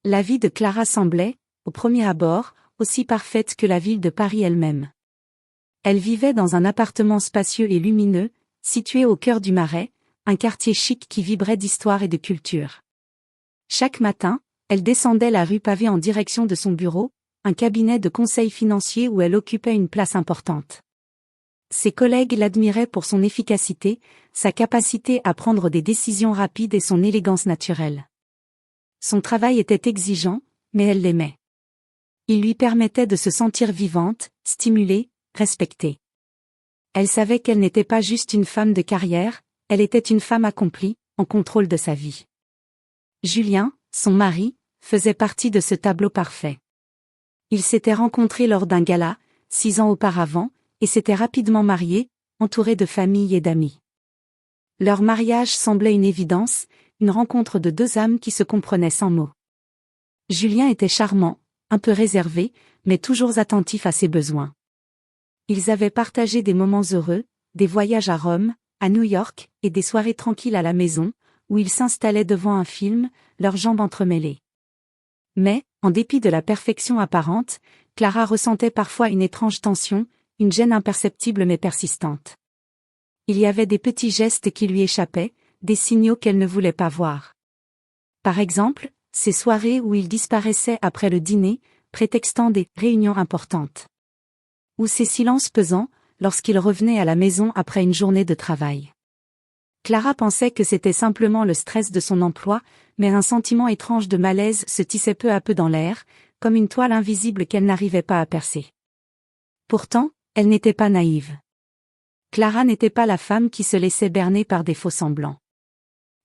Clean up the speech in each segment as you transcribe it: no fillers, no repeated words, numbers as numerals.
La vie de Clara semblait, au premier abord, aussi parfaite que la ville de Paris elle-même. Elle vivait dans un appartement spacieux et lumineux, situé au cœur du Marais, un quartier chic qui vibrait d'histoire et de culture. Chaque matin, elle descendait la rue pavée en direction de son bureau, un cabinet de conseil financier où elle occupait une place importante. Ses collègues l'admiraient pour son efficacité, sa capacité à prendre des décisions rapides et son élégance naturelle. Son travail était exigeant, mais elle l'aimait. Il lui permettait de se sentir vivante, stimulée, respectée. Elle savait qu'elle n'était pas juste une femme de carrière, elle était une femme accomplie, en contrôle de sa vie. Julien, son mari, faisait partie de ce tableau parfait. Ils s'étaient rencontrés lors d'un gala, 6 ans auparavant, et s'étaient rapidement mariés, entourés de famille et d'amis. Leur mariage semblait une évidence, une rencontre de deux âmes qui se comprenaient sans mots. Julien était charmant, un peu réservé, mais toujours attentif à ses besoins. Ils avaient partagé des moments heureux, des voyages à Rome, à New York, et des soirées tranquilles à la maison, où ils s'installaient devant un film, leurs jambes entremêlées. Mais, en dépit de la perfection apparente, Clara ressentait parfois une étrange tension, une gêne imperceptible mais persistante. Il y avait des petits gestes qui lui échappaient, des signaux qu'elle ne voulait pas voir. Par exemple, ces soirées où il disparaissait après le dîner, prétextant des réunions importantes. Ou ces silences pesants, lorsqu'il revenait à la maison après une journée de travail. Clara pensait que c'était simplement le stress de son emploi, mais un sentiment étrange de malaise se tissait peu à peu dans l'air, comme une toile invisible qu'elle n'arrivait pas à percer. Pourtant, elle n'était pas naïve. Clara n'était pas la femme qui se laissait berner par des faux semblants.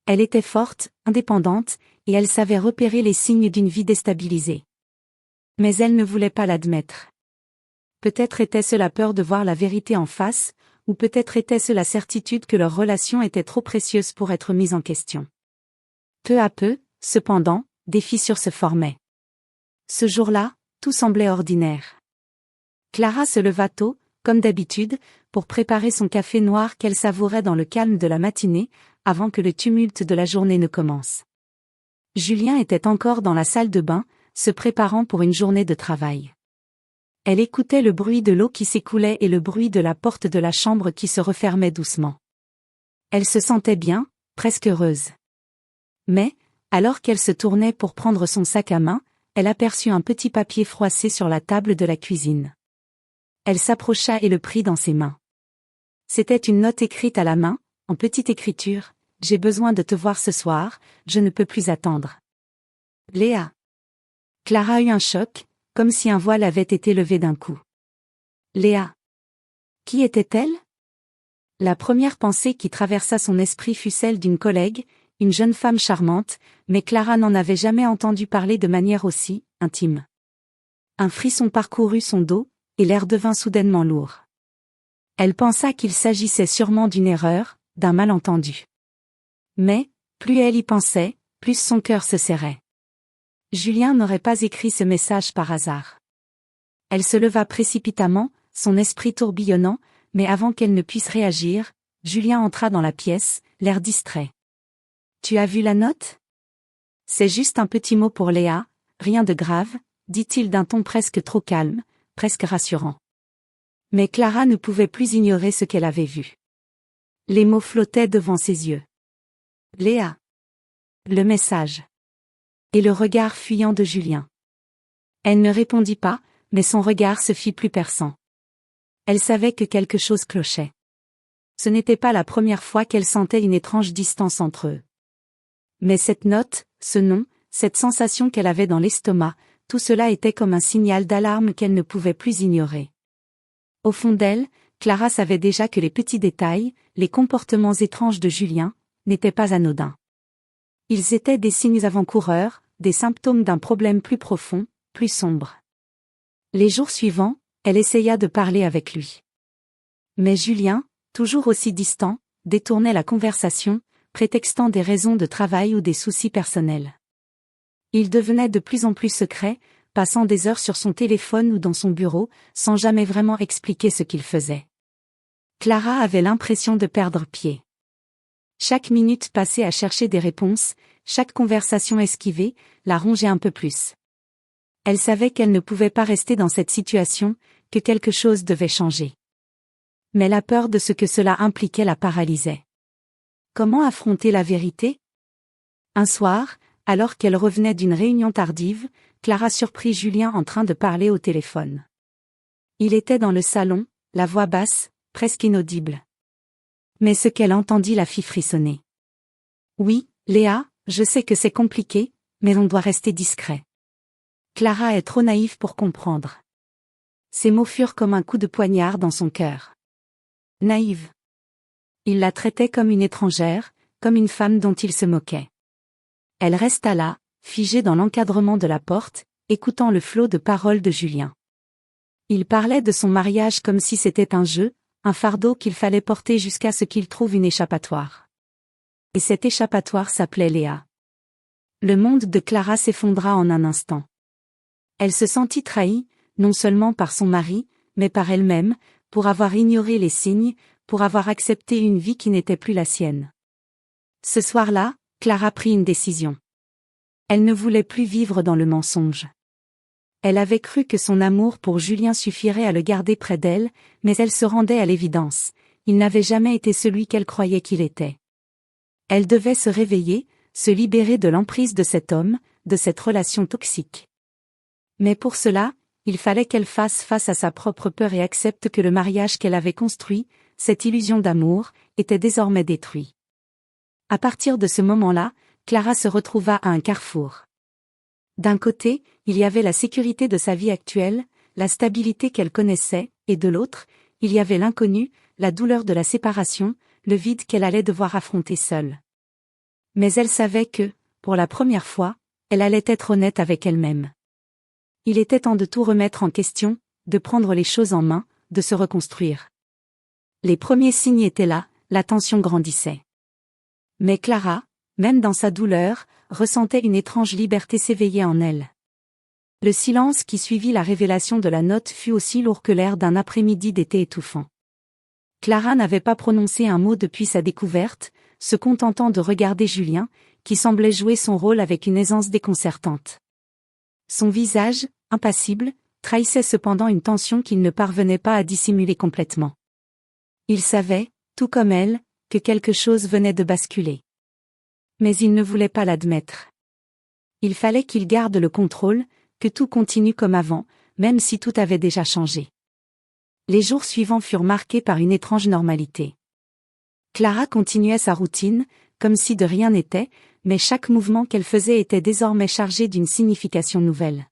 Elle était forte, indépendante, et elle savait repérer les signes d'une vie déstabilisée. Mais elle ne voulait pas l'admettre. Peut-être était-ce la peur de voir la vérité en face, ou peut-être était-ce la certitude que leur relation était trop précieuse pour être mise en question. Peu à peu, cependant, des fissures se formaient. Ce jour-là, tout semblait ordinaire. Clara se leva tôt, comme d'habitude, pour préparer son café noir qu'elle savourait dans le calme de la matinée, avant que le tumulte de la journée ne commence. Julien était encore dans la salle de bain, se préparant pour une journée de travail. Elle écoutait le bruit de l'eau qui s'écoulait et le bruit de la porte de la chambre qui se refermait doucement. Elle se sentait bien, presque heureuse. Mais, alors qu'elle se tournait pour prendre son sac à main, elle aperçut un petit papier froissé sur la table de la cuisine. Elle s'approcha et le prit dans ses mains. C'était une note écrite à la main, en petite écriture. « J'ai besoin de te voir ce soir, je ne peux plus attendre. Léa. » Clara eut un choc, comme si un voile avait été levé d'un coup. Léa. Qui était-elle? La première pensée qui traversa son esprit fut celle d'une collègue, une jeune femme charmante, mais Clara n'en avait jamais entendu parler de manière aussi intime. Un frisson parcourut son dos, et l'air devint soudainement lourd. Elle pensa qu'il s'agissait sûrement d'une erreur, d'un malentendu. Mais, plus elle y pensait, plus son cœur se serrait. Julien n'aurait pas écrit ce message par hasard. Elle se leva précipitamment, son esprit tourbillonnant, mais avant qu'elle ne puisse réagir, Julien entra dans la pièce, l'air distrait. « Tu as vu la note? C'est juste un petit mot pour Léa, rien de grave, dit-il d'un ton presque trop calme, presque rassurant. Mais Clara ne pouvait plus ignorer ce qu'elle avait vu. Les mots flottaient devant ses yeux. Léa. Le message. Et le regard fuyant de Julien. Elle ne répondit pas, mais son regard se fit plus perçant. Elle savait que quelque chose clochait. Ce n'était pas la première fois qu'elle sentait une étrange distance entre eux. Mais cette note, ce nom, cette sensation qu'elle avait dans l'estomac, tout cela était comme un signal d'alarme qu'elle ne pouvait plus ignorer. Au fond d'elle, Clara savait déjà que les petits détails, les comportements étranges de Julien, n'étaient pas anodins. Ils étaient des signes avant-coureurs, des symptômes d'un problème plus profond, plus sombre. Les jours suivants, elle essaya de parler avec lui. Mais Julien, toujours aussi distant, détournait la conversation, prétextant des raisons de travail ou des soucis personnels. Il devenait de plus en plus secret, passant des heures sur son téléphone ou dans son bureau, sans jamais vraiment expliquer ce qu'il faisait. Clara avait l'impression de perdre pied. Chaque minute passée à chercher des réponses, chaque conversation esquivée, la rongeait un peu plus. Elle savait qu'elle ne pouvait pas rester dans cette situation, que quelque chose devait changer. Mais la peur de ce que cela impliquait la paralysait. Comment affronter la vérité? Un soir, alors qu'elle revenait d'une réunion tardive, Clara surprit Julien en train de parler au téléphone. Il était dans le salon, la voix basse, presque inaudible. Mais ce qu'elle entendit la fit frissonner. « Oui, Léa, je sais que c'est compliqué, mais on doit rester discret. Clara est trop naïve pour comprendre. » Ces mots furent comme un coup de poignard dans son cœur. Naïve. Il la traitait comme une étrangère, comme une femme dont il se moquait. Elle resta là, figée dans l'encadrement de la porte, écoutant le flot de paroles de Julien. Il parlait de son mariage comme si c'était un jeu, un fardeau qu'il fallait porter jusqu'à ce qu'il trouve une échappatoire. Et cette échappatoire s'appelait Léa. Le monde de Clara s'effondra en un instant. Elle se sentit trahie, non seulement par son mari, mais par elle-même, pour avoir ignoré les signes, pour avoir accepté une vie qui n'était plus la sienne. Ce soir-là, Clara prit une décision. Elle ne voulait plus vivre dans le mensonge. Elle avait cru que son amour pour Julien suffirait à le garder près d'elle, mais elle se rendait à l'évidence. Il n'avait jamais été celui qu'elle croyait qu'il était. Elle devait se réveiller, se libérer de l'emprise de cet homme, de cette relation toxique. Mais pour cela, il fallait qu'elle fasse face à sa propre peur et accepte que le mariage qu'elle avait construit, cette illusion d'amour, était désormais détruit. À partir de ce moment-là, Clara se retrouva à un carrefour. D'un côté, il y avait la sécurité de sa vie actuelle, la stabilité qu'elle connaissait, et de l'autre, il y avait l'inconnu, la douleur de la séparation, le vide qu'elle allait devoir affronter seule. Mais elle savait que, pour la première fois, elle allait être honnête avec elle-même. Il était temps de tout remettre en question, de prendre les choses en main, de se reconstruire. Les premiers signes étaient là, la tension grandissait. Mais Clara, même dans sa douleur, ressentait une étrange liberté s'éveiller en elle. Le silence qui suivit la révélation de la note fut aussi lourd que l'air d'un après-midi d'été étouffant. Clara n'avait pas prononcé un mot depuis sa découverte, se contentant de regarder Julien, qui semblait jouer son rôle avec une aisance déconcertante. Son visage, impassible, trahissait cependant une tension qu'il ne parvenait pas à dissimuler complètement. Il savait, tout comme elle, que quelque chose venait de basculer. Mais il ne voulait pas l'admettre. Il fallait qu'il garde le contrôle, que tout continue comme avant, même si tout avait déjà changé. Les jours suivants furent marqués par une étrange normalité. Clara continuait sa routine, comme si de rien n'était, mais chaque mouvement qu'elle faisait était désormais chargé d'une signification nouvelle.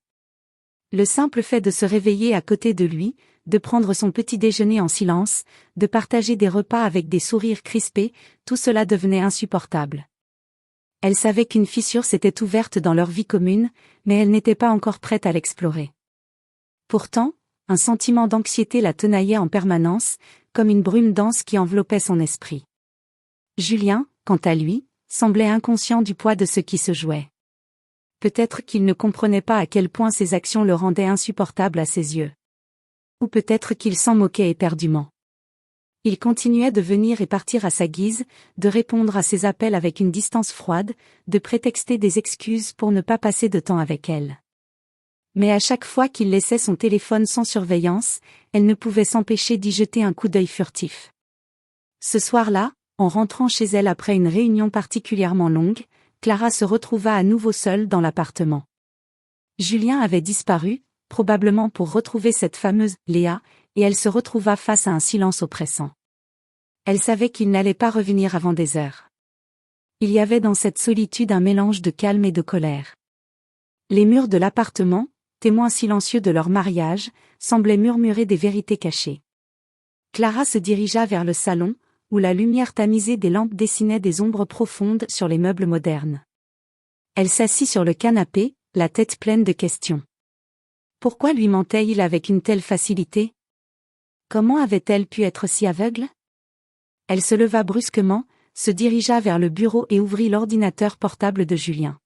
Le simple fait de se réveiller à côté de lui, de prendre son petit déjeuner en silence, de partager des repas avec des sourires crispés, tout cela devenait insupportable. Elle savait qu'une fissure s'était ouverte dans leur vie commune, mais elle n'était pas encore prête à l'explorer. Pourtant, un sentiment d'anxiété la tenaillait en permanence, comme une brume dense qui enveloppait son esprit. Julien, quant à lui, semblait inconscient du poids de ce qui se jouait. Peut-être qu'il ne comprenait pas à quel point ses actions le rendaient insupportable à ses yeux. Ou peut-être qu'il s'en moquait éperdument. Il continuait de venir et partir à sa guise, de répondre à ses appels avec une distance froide, de prétexter des excuses pour ne pas passer de temps avec elle. Mais à chaque fois qu'il laissait son téléphone sans surveillance, elle ne pouvait s'empêcher d'y jeter un coup d'œil furtif. Ce soir-là, en rentrant chez elle après une réunion particulièrement longue, Clara se retrouva à nouveau seule dans l'appartement. Julien avait disparu, probablement pour retrouver cette fameuse Léa, et elle se retrouva face à un silence oppressant. Elle savait qu'il n'allait pas revenir avant des heures. Il y avait dans cette solitude un mélange de calme et de colère. Les murs de l'appartement, témoins silencieux de leur mariage, semblaient murmurer des vérités cachées. Clara se dirigea vers le salon, où la lumière tamisée des lampes dessinait des ombres profondes sur les meubles modernes. Elle s'assit sur le canapé, la tête pleine de questions. Pourquoi lui mentait-il avec une telle facilité? Comment avait-elle pu être si aveugle? Elle se leva brusquement, se dirigea vers le bureau et ouvrit l'ordinateur portable de Julien.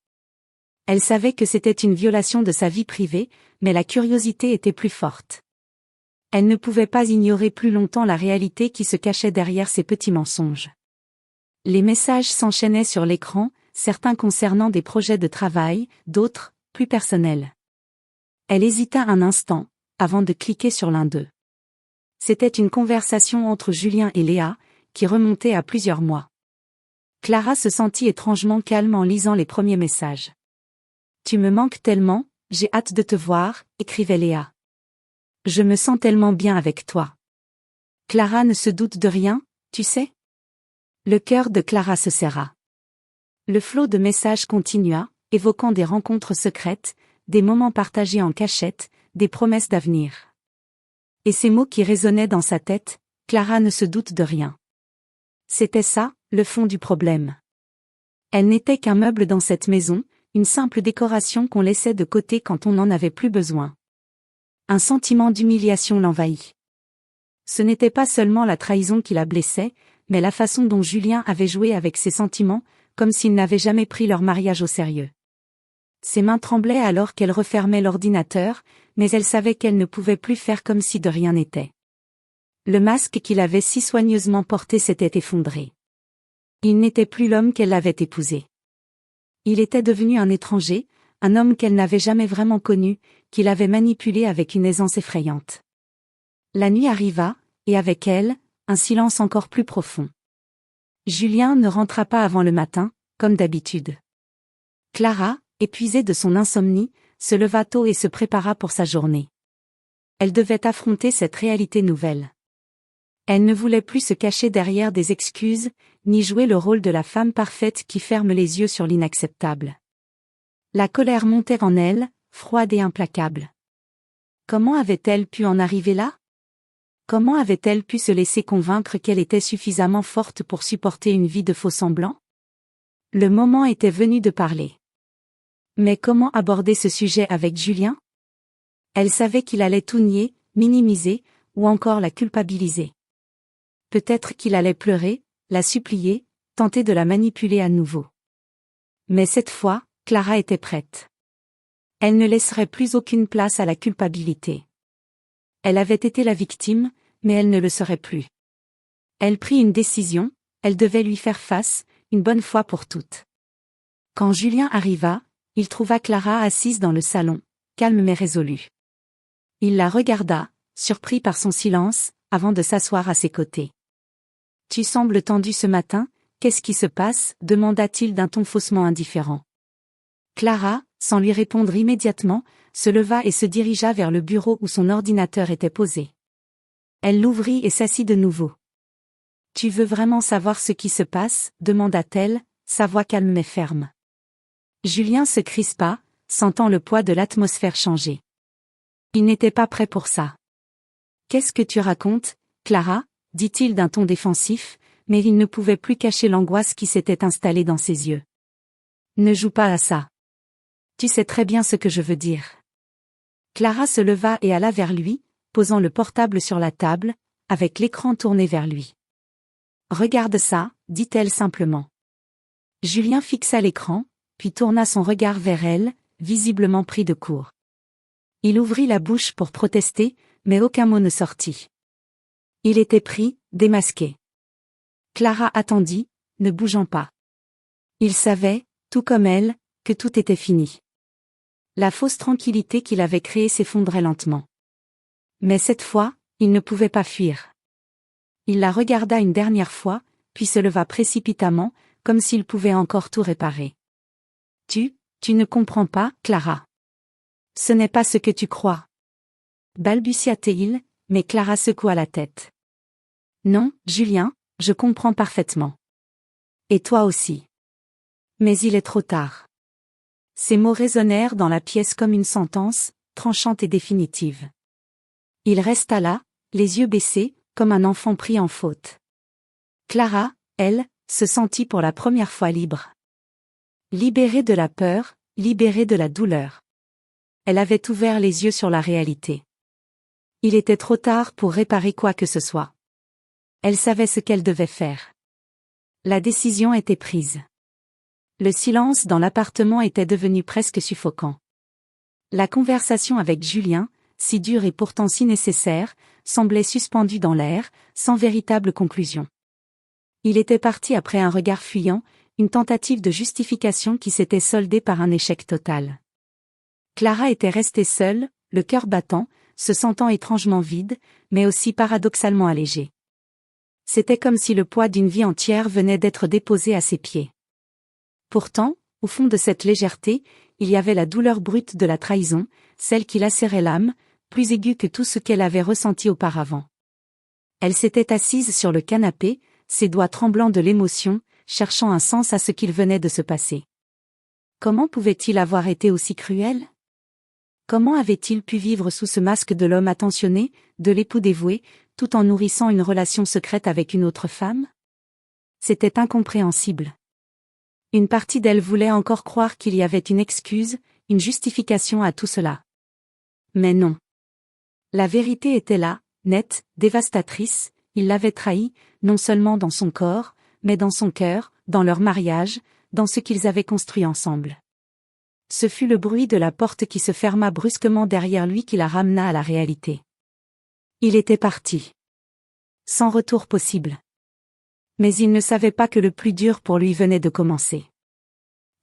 Elle savait que c'était une violation de sa vie privée, mais la curiosité était plus forte. Elle ne pouvait pas ignorer plus longtemps la réalité qui se cachait derrière ces petits mensonges. Les messages s'enchaînaient sur l'écran, certains concernant des projets de travail, d'autres, plus personnels. Elle hésita un instant, avant de cliquer sur l'un d'eux. C'était une conversation entre Julien et Léa, qui remontait à plusieurs mois. Clara se sentit étrangement calme en lisant les premiers messages. « Tu me manques tellement, j'ai hâte de te voir », écrivait Léa. « Je me sens tellement bien avec toi. » Clara ne se doute de rien, tu sais ? Le cœur de Clara se serra. Le flot de messages continua, évoquant des rencontres secrètes, des moments partagés en cachette, des promesses d'avenir. Et ces mots qui résonnaient dans sa tête, Clara ne se doute de rien. C'était ça, le fond du problème. Elle n'était qu'un meuble dans cette maison, une simple décoration qu'on laissait de côté quand on n'en avait plus besoin. Un sentiment d'humiliation l'envahit. Ce n'était pas seulement la trahison qui la blessait, mais la façon dont Julien avait joué avec ses sentiments, comme s'il n'avait jamais pris leur mariage au sérieux. Ses mains tremblaient alors qu'elle refermait l'ordinateur, mais elle savait qu'elle ne pouvait plus faire comme si de rien n'était. Le masque qu'il avait si soigneusement porté s'était effondré. Il n'était plus l'homme qu'elle avait épousé. Il était devenu un étranger, un homme qu'elle n'avait jamais vraiment connu, qu'il avait manipulé avec une aisance effrayante. La nuit arriva, et avec elle, un silence encore plus profond. Julien ne rentra pas avant le matin, comme d'habitude. Clara, épuisée de son insomnie, se leva tôt et se prépara pour sa journée. Elle devait affronter cette réalité nouvelle. Elle ne voulait plus se cacher derrière des excuses, ni jouer le rôle de la femme parfaite qui ferme les yeux sur l'inacceptable. La colère montait en elle, froide et implacable. Comment avait-elle pu en arriver là ? Comment avait-elle pu se laisser convaincre qu'elle était suffisamment forte pour supporter une vie de faux-semblants ? Le moment était venu de parler. Mais comment aborder ce sujet avec Julien ? Elle savait qu'il allait tout nier, minimiser, ou encore la culpabiliser. Peut-être qu'il allait pleurer, la supplier, tenter de la manipuler à nouveau. Mais cette fois, Clara était prête. Elle ne laisserait plus aucune place à la culpabilité. Elle avait été la victime, mais elle ne le serait plus. Elle prit une décision, elle devait lui faire face, une bonne fois pour toutes. Quand Julien arriva, il trouva Clara assise dans le salon, calme mais résolue. Il la regarda, surpris par son silence, avant de s'asseoir à ses côtés. « Tu sembles tendue ce matin, qu'est-ce qui se passe ?» demanda-t-il d'un ton faussement indifférent. Clara, sans lui répondre immédiatement, se leva et se dirigea vers le bureau où son ordinateur était posé. Elle l'ouvrit et s'assit de nouveau. « Tu veux vraiment savoir ce qui se passe ?» demanda-t-elle, sa voix calme mais ferme. Julien se crispa, sentant le poids de l'atmosphère changer. Il n'était pas prêt pour ça. « Qu'est-ce que tu racontes, Clara ?» dit-il d'un ton défensif, mais il ne pouvait plus cacher l'angoisse qui s'était installée dans ses yeux. « Ne joue pas à ça. Tu sais très bien ce que je veux dire. » Clara se leva et alla vers lui, posant le portable sur la table, avec l'écran tourné vers lui. « Regarde ça, » dit-elle simplement. Julien fixa l'écran, puis tourna son regard vers elle, visiblement pris de court. Il ouvrit la bouche pour protester, mais aucun mot ne sortit. Il était pris, démasqué. Clara attendit, ne bougeant pas. Il savait, tout comme elle, que tout était fini. La fausse tranquillité qu'il avait créée s'effondrait lentement. Mais cette fois, il ne pouvait pas fuir. Il la regarda une dernière fois, puis se leva précipitamment, comme s'il pouvait encore tout réparer. « Tu ne comprends pas, Clara. Ce n'est pas ce que tu crois. » balbutia-t-il, mais Clara secoua la tête. « Non, Julien, je comprends parfaitement. Et toi aussi. Mais il est trop tard. » Ces mots résonnèrent dans la pièce comme une sentence, tranchante et définitive. Il resta là, les yeux baissés, comme un enfant pris en faute. Clara, elle, se sentit pour la première fois libre. Libérée de la peur, libérée de la douleur. Elle avait ouvert les yeux sur la réalité. Il était trop tard pour réparer quoi que ce soit. Elle savait ce qu'elle devait faire. La décision était prise. Le silence dans l'appartement était devenu presque suffocant. La conversation avec Julien, si dure et pourtant si nécessaire, semblait suspendue dans l'air, sans véritable conclusion. Il était parti après un regard fuyant, une tentative de justification qui s'était soldée par un échec total. Clara était restée seule, le cœur battant, se sentant étrangement vide, mais aussi paradoxalement allégée. C'était comme si le poids d'une vie entière venait d'être déposé à ses pieds. Pourtant, au fond de cette légèreté, il y avait la douleur brute de la trahison, celle qui lacérait l'âme, plus aiguë que tout ce qu'elle avait ressenti auparavant. Elle s'était assise sur le canapé, ses doigts tremblants de l'émotion, cherchant un sens à ce qu'il venait de se passer. Comment pouvait-il avoir été aussi cruel ? Comment avait-il pu vivre sous ce masque de l'homme attentionné, de l'époux dévoué, tout en nourrissant une relation secrète avec une autre femme ? C'était incompréhensible. Une partie d'elle voulait encore croire qu'il y avait une excuse, une justification à tout cela. Mais non. La vérité était là, nette, dévastatrice, il l'avait trahi, non seulement dans son corps, mais dans son cœur, dans leur mariage, dans ce qu'ils avaient construit ensemble. Ce fut le bruit de la porte qui se ferma brusquement derrière lui qui la ramena à la réalité. Il était parti. Sans retour possible. Mais il ne savait pas que le plus dur pour lui venait de commencer.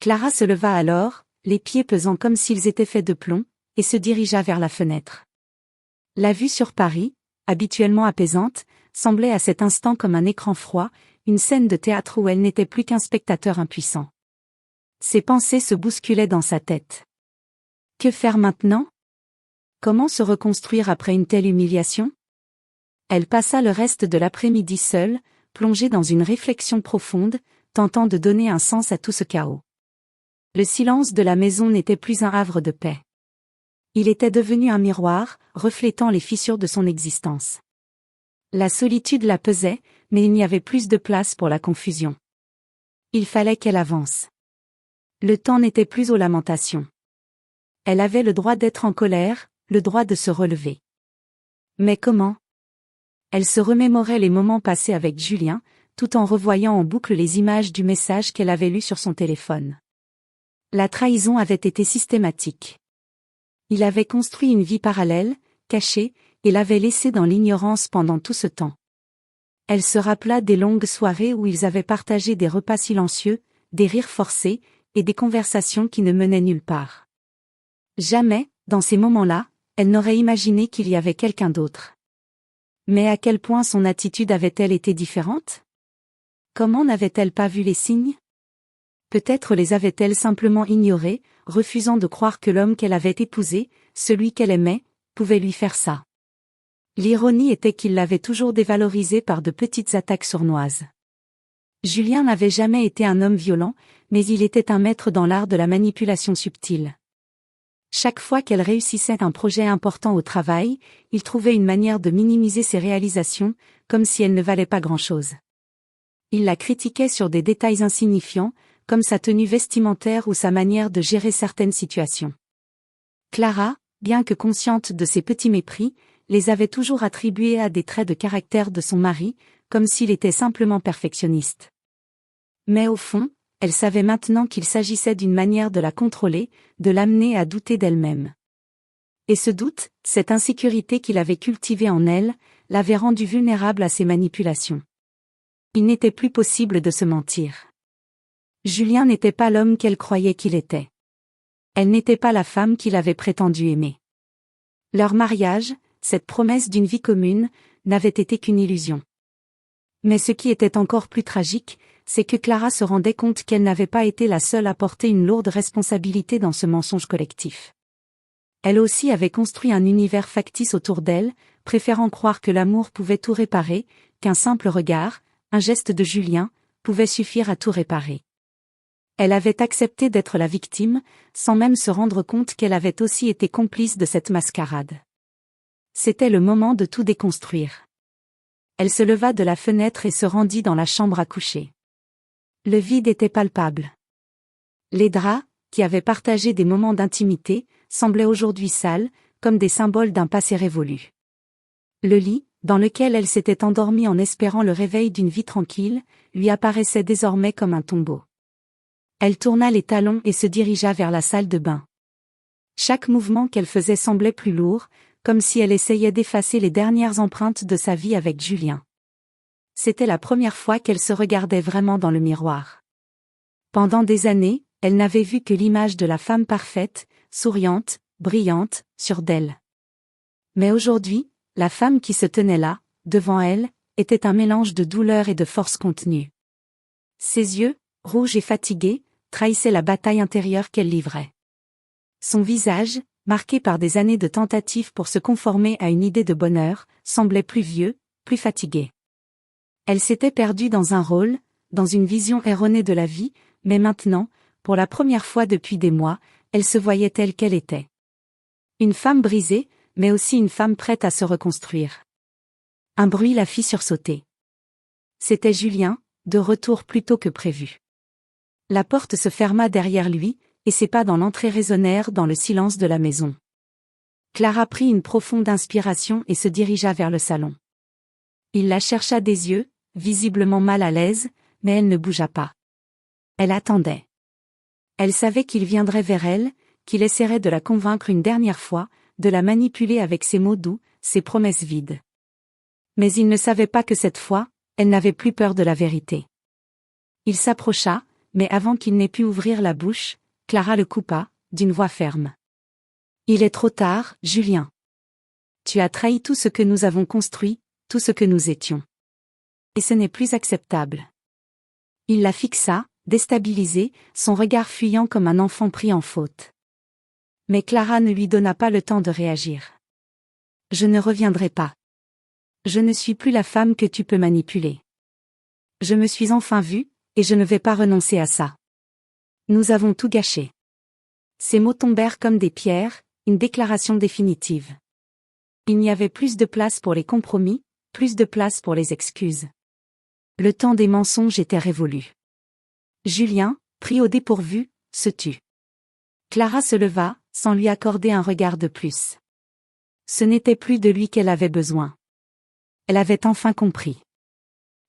Clara se leva alors, les pieds pesant comme s'ils étaient faits de plomb, et se dirigea vers la fenêtre. La vue sur Paris, habituellement apaisante, semblait à cet instant comme un écran froid, une scène de théâtre où elle n'était plus qu'un spectateur impuissant. Ses pensées se bousculaient dans sa tête. Que faire maintenant ? Comment se reconstruire après une telle humiliation ? Elle passa le reste de l'après-midi seule, plongée dans une réflexion profonde, tentant de donner un sens à tout ce chaos. Le silence de la maison n'était plus un havre de paix. Il était devenu un miroir, reflétant les fissures de son existence. La solitude la pesait, mais il n'y avait plus de place pour la confusion. Il fallait qu'elle avance. Le temps n'était plus aux lamentations. Elle avait le droit d'être en colère, le droit de se relever. Mais comment ? Elle se remémorait les moments passés avec Julien, tout en revoyant en boucle les images du message qu'elle avait lu sur son téléphone. La trahison avait été systématique. Il avait construit une vie parallèle, cachée, et l'avait laissée dans l'ignorance pendant tout ce temps. Elle se rappela des longues soirées où ils avaient partagé des repas silencieux, des rires forcés, et des conversations qui ne menaient nulle part. Jamais, dans ces moments-là, elle n'aurait imaginé qu'il y avait quelqu'un d'autre. Mais à quel point son attitude avait-elle été différente ? Comment n'avait-elle pas vu les signes ? Peut-être les avait-elle simplement ignorés, refusant de croire que l'homme qu'elle avait épousé, celui qu'elle aimait, pouvait lui faire ça. L'ironie était qu'il l'avait toujours dévalorisée par de petites attaques sournoises. Julien n'avait jamais été un homme violent, mais il était un maître dans l'art de la manipulation subtile. Chaque fois qu'elle réussissait un projet important au travail, il trouvait une manière de minimiser ses réalisations, comme si elles ne valaient pas grand-chose. Il la critiquait sur des détails insignifiants, comme sa tenue vestimentaire ou sa manière de gérer certaines situations. Clara, bien que consciente de ces petits mépris, les avait toujours attribués à des traits de caractère de son mari, comme s'il était simplement perfectionniste. Mais au fond, elle savait maintenant qu'il s'agissait d'une manière de la contrôler, de l'amener à douter d'elle-même. Et ce doute, cette insécurité qu'il avait cultivée en elle, l'avait rendue vulnérable à ses manipulations. Il n'était plus possible de se mentir. Julien n'était pas l'homme qu'elle croyait qu'il était. Elle n'était pas la femme qu'il avait prétendu aimer. Leur mariage, cette promesse d'une vie commune, n'avait été qu'une illusion. Mais ce qui était encore plus tragique, c'est que Clara se rendait compte qu'elle n'avait pas été la seule à porter une lourde responsabilité dans ce mensonge collectif. Elle aussi avait construit un univers factice autour d'elle, préférant croire que l'amour pouvait tout réparer, qu'un simple regard, un geste de Julien, pouvait suffire à tout réparer. Elle avait accepté d'être la victime, sans même se rendre compte qu'elle avait aussi été complice de cette mascarade. C'était le moment de tout déconstruire. Elle se leva de la fenêtre et se rendit dans la chambre à coucher. Le vide était palpable. Les draps, qui avaient partagé des moments d'intimité, semblaient aujourd'hui sales, comme des symboles d'un passé révolu. Le lit, dans lequel elle s'était endormie en espérant le réveil d'une vie tranquille, lui apparaissait désormais comme un tombeau. Elle tourna les talons et se dirigea vers la salle de bain. Chaque mouvement qu'elle faisait semblait plus lourd, comme si elle essayait d'effacer les dernières empreintes de sa vie avec Julien. C'était la première fois qu'elle se regardait vraiment dans le miroir. Pendant des années, elle n'avait vu que l'image de la femme parfaite, souriante, brillante, sûre d'elle. Mais aujourd'hui, la femme qui se tenait là, devant elle, était un mélange de douleur et de force contenue. Ses yeux, rouges et fatigués, trahissaient la bataille intérieure qu'elle livrait. Son visage, marqué par des années de tentatives pour se conformer à une idée de bonheur, semblait plus vieux, plus fatigué. Elle s'était perdue dans un rôle, dans une vision erronée de la vie, mais maintenant, pour la première fois depuis des mois, elle se voyait telle qu'elle était. Une femme brisée, mais aussi une femme prête à se reconstruire. Un bruit la fit sursauter. C'était Julien, de retour plus tôt que prévu. La porte se ferma derrière lui, et ses pas dans l'entrée résonnèrent dans le silence de la maison. Clara prit une profonde inspiration et se dirigea vers le salon. Il la chercha des yeux, visiblement mal à l'aise, mais elle ne bougea pas. Elle attendait. Elle savait qu'il viendrait vers elle, qu'il essaierait de la convaincre une dernière fois, de la manipuler avec ses mots doux, ses promesses vides. Mais il ne savait pas que cette fois, elle n'avait plus peur de la vérité. Il s'approcha, mais avant qu'il n'ait pu ouvrir la bouche, Clara le coupa, d'une voix ferme. « Il est trop tard, Julien. Tu as trahi tout ce que nous avons construit, tout ce que nous étions. Et ce n'est plus acceptable. » Il la fixa, déstabilisé, son regard fuyant comme un enfant pris en faute. Mais Clara ne lui donna pas le temps de réagir. « Je ne reviendrai pas. Je ne suis plus la femme que tu peux manipuler. Je me suis enfin vue, et je ne vais pas renoncer à ça. Nous avons tout gâché. » Ces mots tombèrent comme des pierres, une déclaration définitive. Il n'y avait plus de place pour les compromis, plus de place pour les excuses. Le temps des mensonges était révolu. Julien, pris au dépourvu, se tut. Clara se leva, sans lui accorder un regard de plus. Ce n'était plus de lui qu'elle avait besoin. Elle avait enfin compris.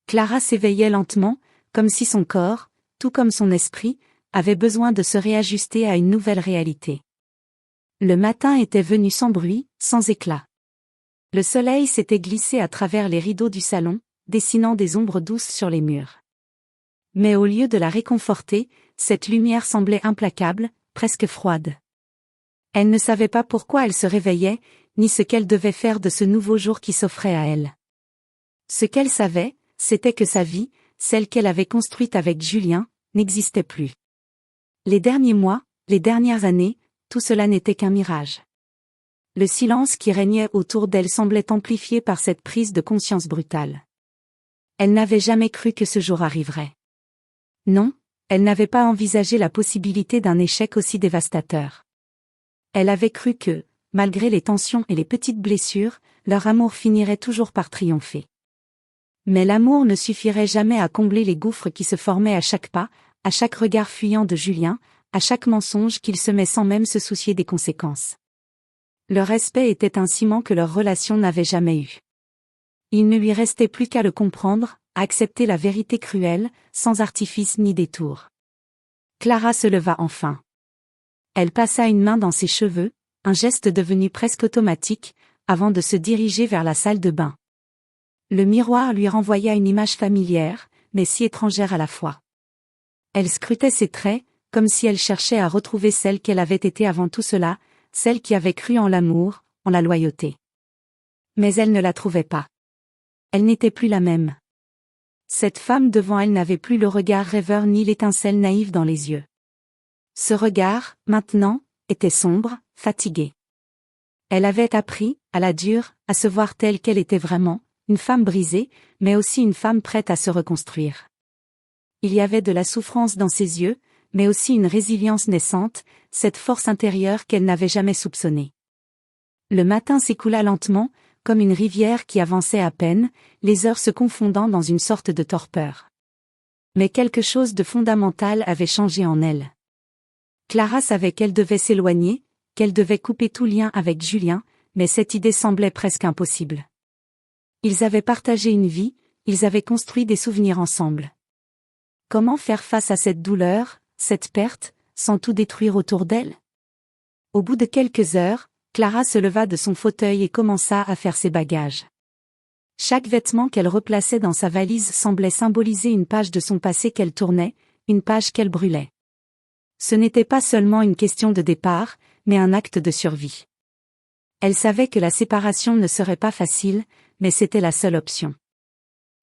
Clara s'éveillait lentement, comme si son corps, tout comme son esprit, avait besoin de se réajuster à une nouvelle réalité. Le matin était venu sans bruit, sans éclat. Le soleil s'était glissé à travers les rideaux du salon, dessinant des ombres douces sur les murs. Mais au lieu de la réconforter, cette lumière semblait implacable, presque froide. Elle ne savait pas pourquoi elle se réveillait, ni ce qu'elle devait faire de ce nouveau jour qui s'offrait à elle. Ce qu'elle savait, c'était que sa vie, celle qu'elle avait construite avec Julien, n'existait plus. Les derniers mois, les dernières années, tout cela n'était qu'un mirage. Le silence qui régnait autour d'elle semblait amplifié par cette prise de conscience brutale. Elle n'avait jamais cru que ce jour arriverait. Non, elle n'avait pas envisagé la possibilité d'un échec aussi dévastateur. Elle avait cru que, malgré les tensions et les petites blessures, leur amour finirait toujours par triompher. Mais l'amour ne suffirait jamais à combler les gouffres qui se formaient à chaque pas, à chaque regard fuyant de Julien, à chaque mensonge qu'il semait sans même se soucier des conséquences. Leur respect était un ciment que leur relation n'avait jamais eu. Il ne lui restait plus qu'à le comprendre, à accepter la vérité cruelle, sans artifice ni détour. Clara se leva enfin. Elle passa une main dans ses cheveux, un geste devenu presque automatique, avant de se diriger vers la salle de bain. Le miroir lui renvoya une image familière, mais si étrangère à la fois. Elle scrutait ses traits, comme si elle cherchait à retrouver celle qu'elle avait été avant tout cela, celle qui avait cru en l'amour, en la loyauté. Mais elle ne la trouvait pas. Elle n'était plus la même. Cette femme devant elle n'avait plus le regard rêveur ni l'étincelle naïve dans les yeux. Ce regard, maintenant, était sombre, fatigué. Elle avait appris, à la dure, à se voir telle qu'elle était vraiment, une femme brisée, mais aussi une femme prête à se reconstruire. Il y avait de la souffrance dans ses yeux, mais aussi une résilience naissante, cette force intérieure qu'elle n'avait jamais soupçonnée. Le matin s'écoula lentement, comme une rivière qui avançait à peine, les heures se confondant dans une sorte de torpeur. Mais quelque chose de fondamental avait changé en elle. Clara savait qu'elle devait s'éloigner, qu'elle devait couper tout lien avec Julien, mais cette idée semblait presque impossible. Ils avaient partagé une vie, ils avaient construit des souvenirs ensemble. Comment faire face à cette douleur, cette perte, sans tout détruire autour d'elle? Au bout de quelques heures, Clara se leva de son fauteuil et commença à faire ses bagages. Chaque vêtement qu'elle replaçait dans sa valise semblait symboliser une page de son passé qu'elle tournait, une page qu'elle brûlait. Ce n'était pas seulement une question de départ, mais un acte de survie. Elle savait que la séparation ne serait pas facile, mais c'était la seule option.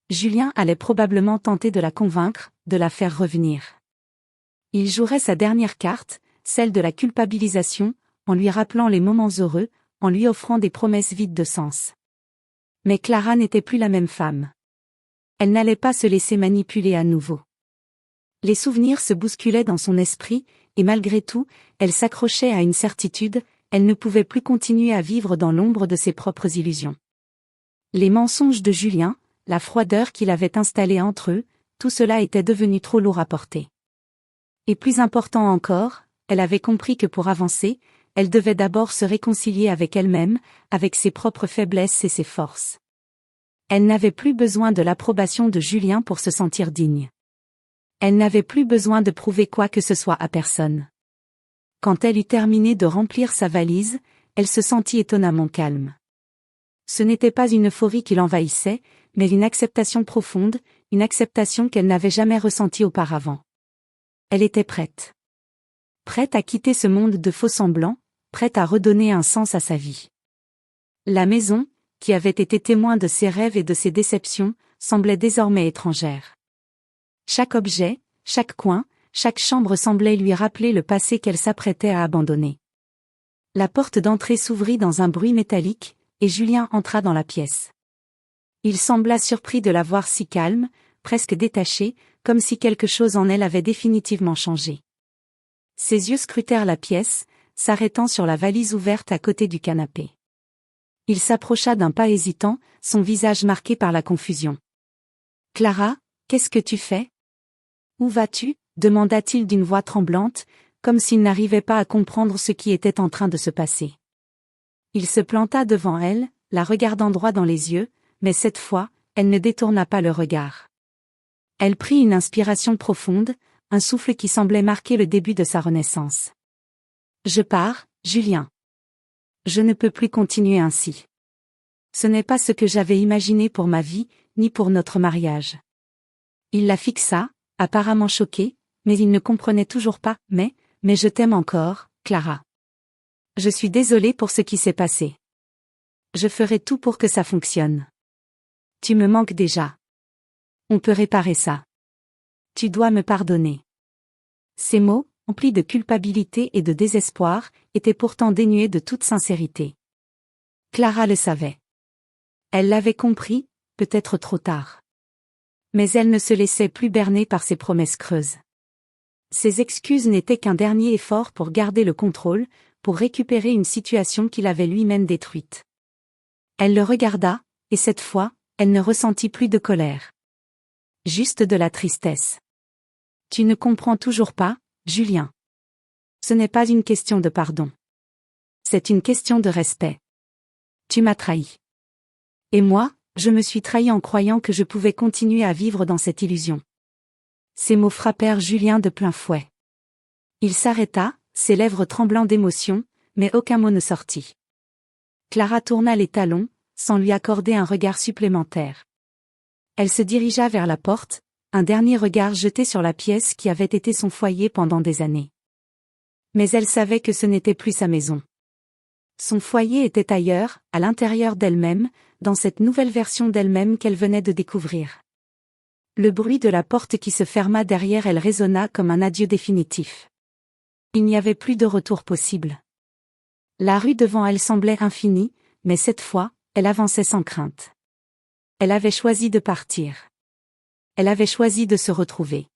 Julien allait probablement tenter de la convaincre, de la faire revenir. Il jouerait sa dernière carte, celle de la culpabilisation, en lui rappelant les moments heureux, en lui offrant des promesses vides de sens. Mais Clara n'était plus la même femme. Elle n'allait pas se laisser manipuler à nouveau. Les souvenirs se bousculaient dans son esprit, et malgré tout, elle s'accrochait à une certitude, elle ne pouvait plus continuer à vivre dans l'ombre de ses propres illusions. Les mensonges de Julien, la froideur qu'il avait installée entre eux, tout cela était devenu trop lourd à porter. Et plus important encore, elle avait compris que pour avancer, elle devait d'abord se réconcilier avec elle-même, avec ses propres faiblesses et ses forces. Elle n'avait plus besoin de l'approbation de Julien pour se sentir digne. Elle n'avait plus besoin de prouver quoi que ce soit à personne. Quand elle eut terminé de remplir sa valise, elle se sentit étonnamment calme. Ce n'était pas une euphorie qui l'envahissait, mais une acceptation profonde, une acceptation qu'elle n'avait jamais ressentie auparavant. Elle était prête. Prête à quitter ce monde de faux-semblants, prête à redonner un sens à sa vie. La maison, qui avait été témoin de ses rêves et de ses déceptions, semblait désormais étrangère. Chaque objet, chaque coin, chaque chambre semblait lui rappeler le passé qu'elle s'apprêtait à abandonner. La porte d'entrée s'ouvrit dans un bruit métallique, et Julien entra dans la pièce. Il sembla surpris de la voir si calme, presque détachée, comme si quelque chose en elle avait définitivement changé. Ses yeux scrutèrent la pièce, s'arrêtant sur la valise ouverte à côté du canapé. Il s'approcha d'un pas hésitant, son visage marqué par la confusion. « Clara, qu'est-ce que tu fais ? Où vas-tu ? » demanda-t-il d'une voix tremblante, comme s'il n'arrivait pas à comprendre ce qui était en train de se passer. Il se planta devant elle, la regardant droit dans les yeux, mais cette fois, elle ne détourna pas le regard. Elle prit une inspiration profonde, un souffle qui semblait marquer le début de sa renaissance. « Je pars, Julien. Je ne peux plus continuer ainsi. Ce n'est pas ce que j'avais imaginé pour ma vie, ni pour notre mariage. » Il la fixa, apparemment choqué, mais il ne comprenait toujours pas. « Mais je t'aime encore, Clara. Je suis désolé pour ce qui s'est passé. Je ferai tout pour que ça fonctionne. Tu me manques déjà. On peut réparer ça. Tu dois me pardonner. » Ces mots, emplis de culpabilité et de désespoir, étaient pourtant dénués de toute sincérité. Clara le savait. Elle l'avait compris, peut-être trop tard. Mais elle ne se laissait plus berner par ses promesses creuses. Ses excuses n'étaient qu'un dernier effort pour garder le contrôle, pour récupérer une situation qu'il avait lui-même détruite. Elle le regarda, et cette fois, elle ne ressentit plus de colère. Juste de la tristesse. « Tu ne comprends toujours pas, Julien. Ce n'est pas une question de pardon. C'est une question de respect. Tu m'as trahi. Et moi, je me suis trahi en croyant que je pouvais continuer à vivre dans cette illusion. » Ces mots frappèrent Julien de plein fouet. Il s'arrêta, ses lèvres tremblant d'émotion, mais aucun mot ne sortit. Clara tourna les talons, sans lui accorder un regard supplémentaire. Elle se dirigea vers la porte, un dernier regard jeté sur la pièce qui avait été son foyer pendant des années. Mais elle savait que ce n'était plus sa maison. Son foyer était ailleurs, à l'intérieur d'elle-même, dans cette nouvelle version d'elle-même qu'elle venait de découvrir. Le bruit de la porte qui se ferma derrière elle résonna comme un adieu définitif. Il n'y avait plus de retour possible. La rue devant elle semblait infinie, mais cette fois, elle avançait sans crainte. Elle avait choisi de partir. Elle avait choisi de se retrouver.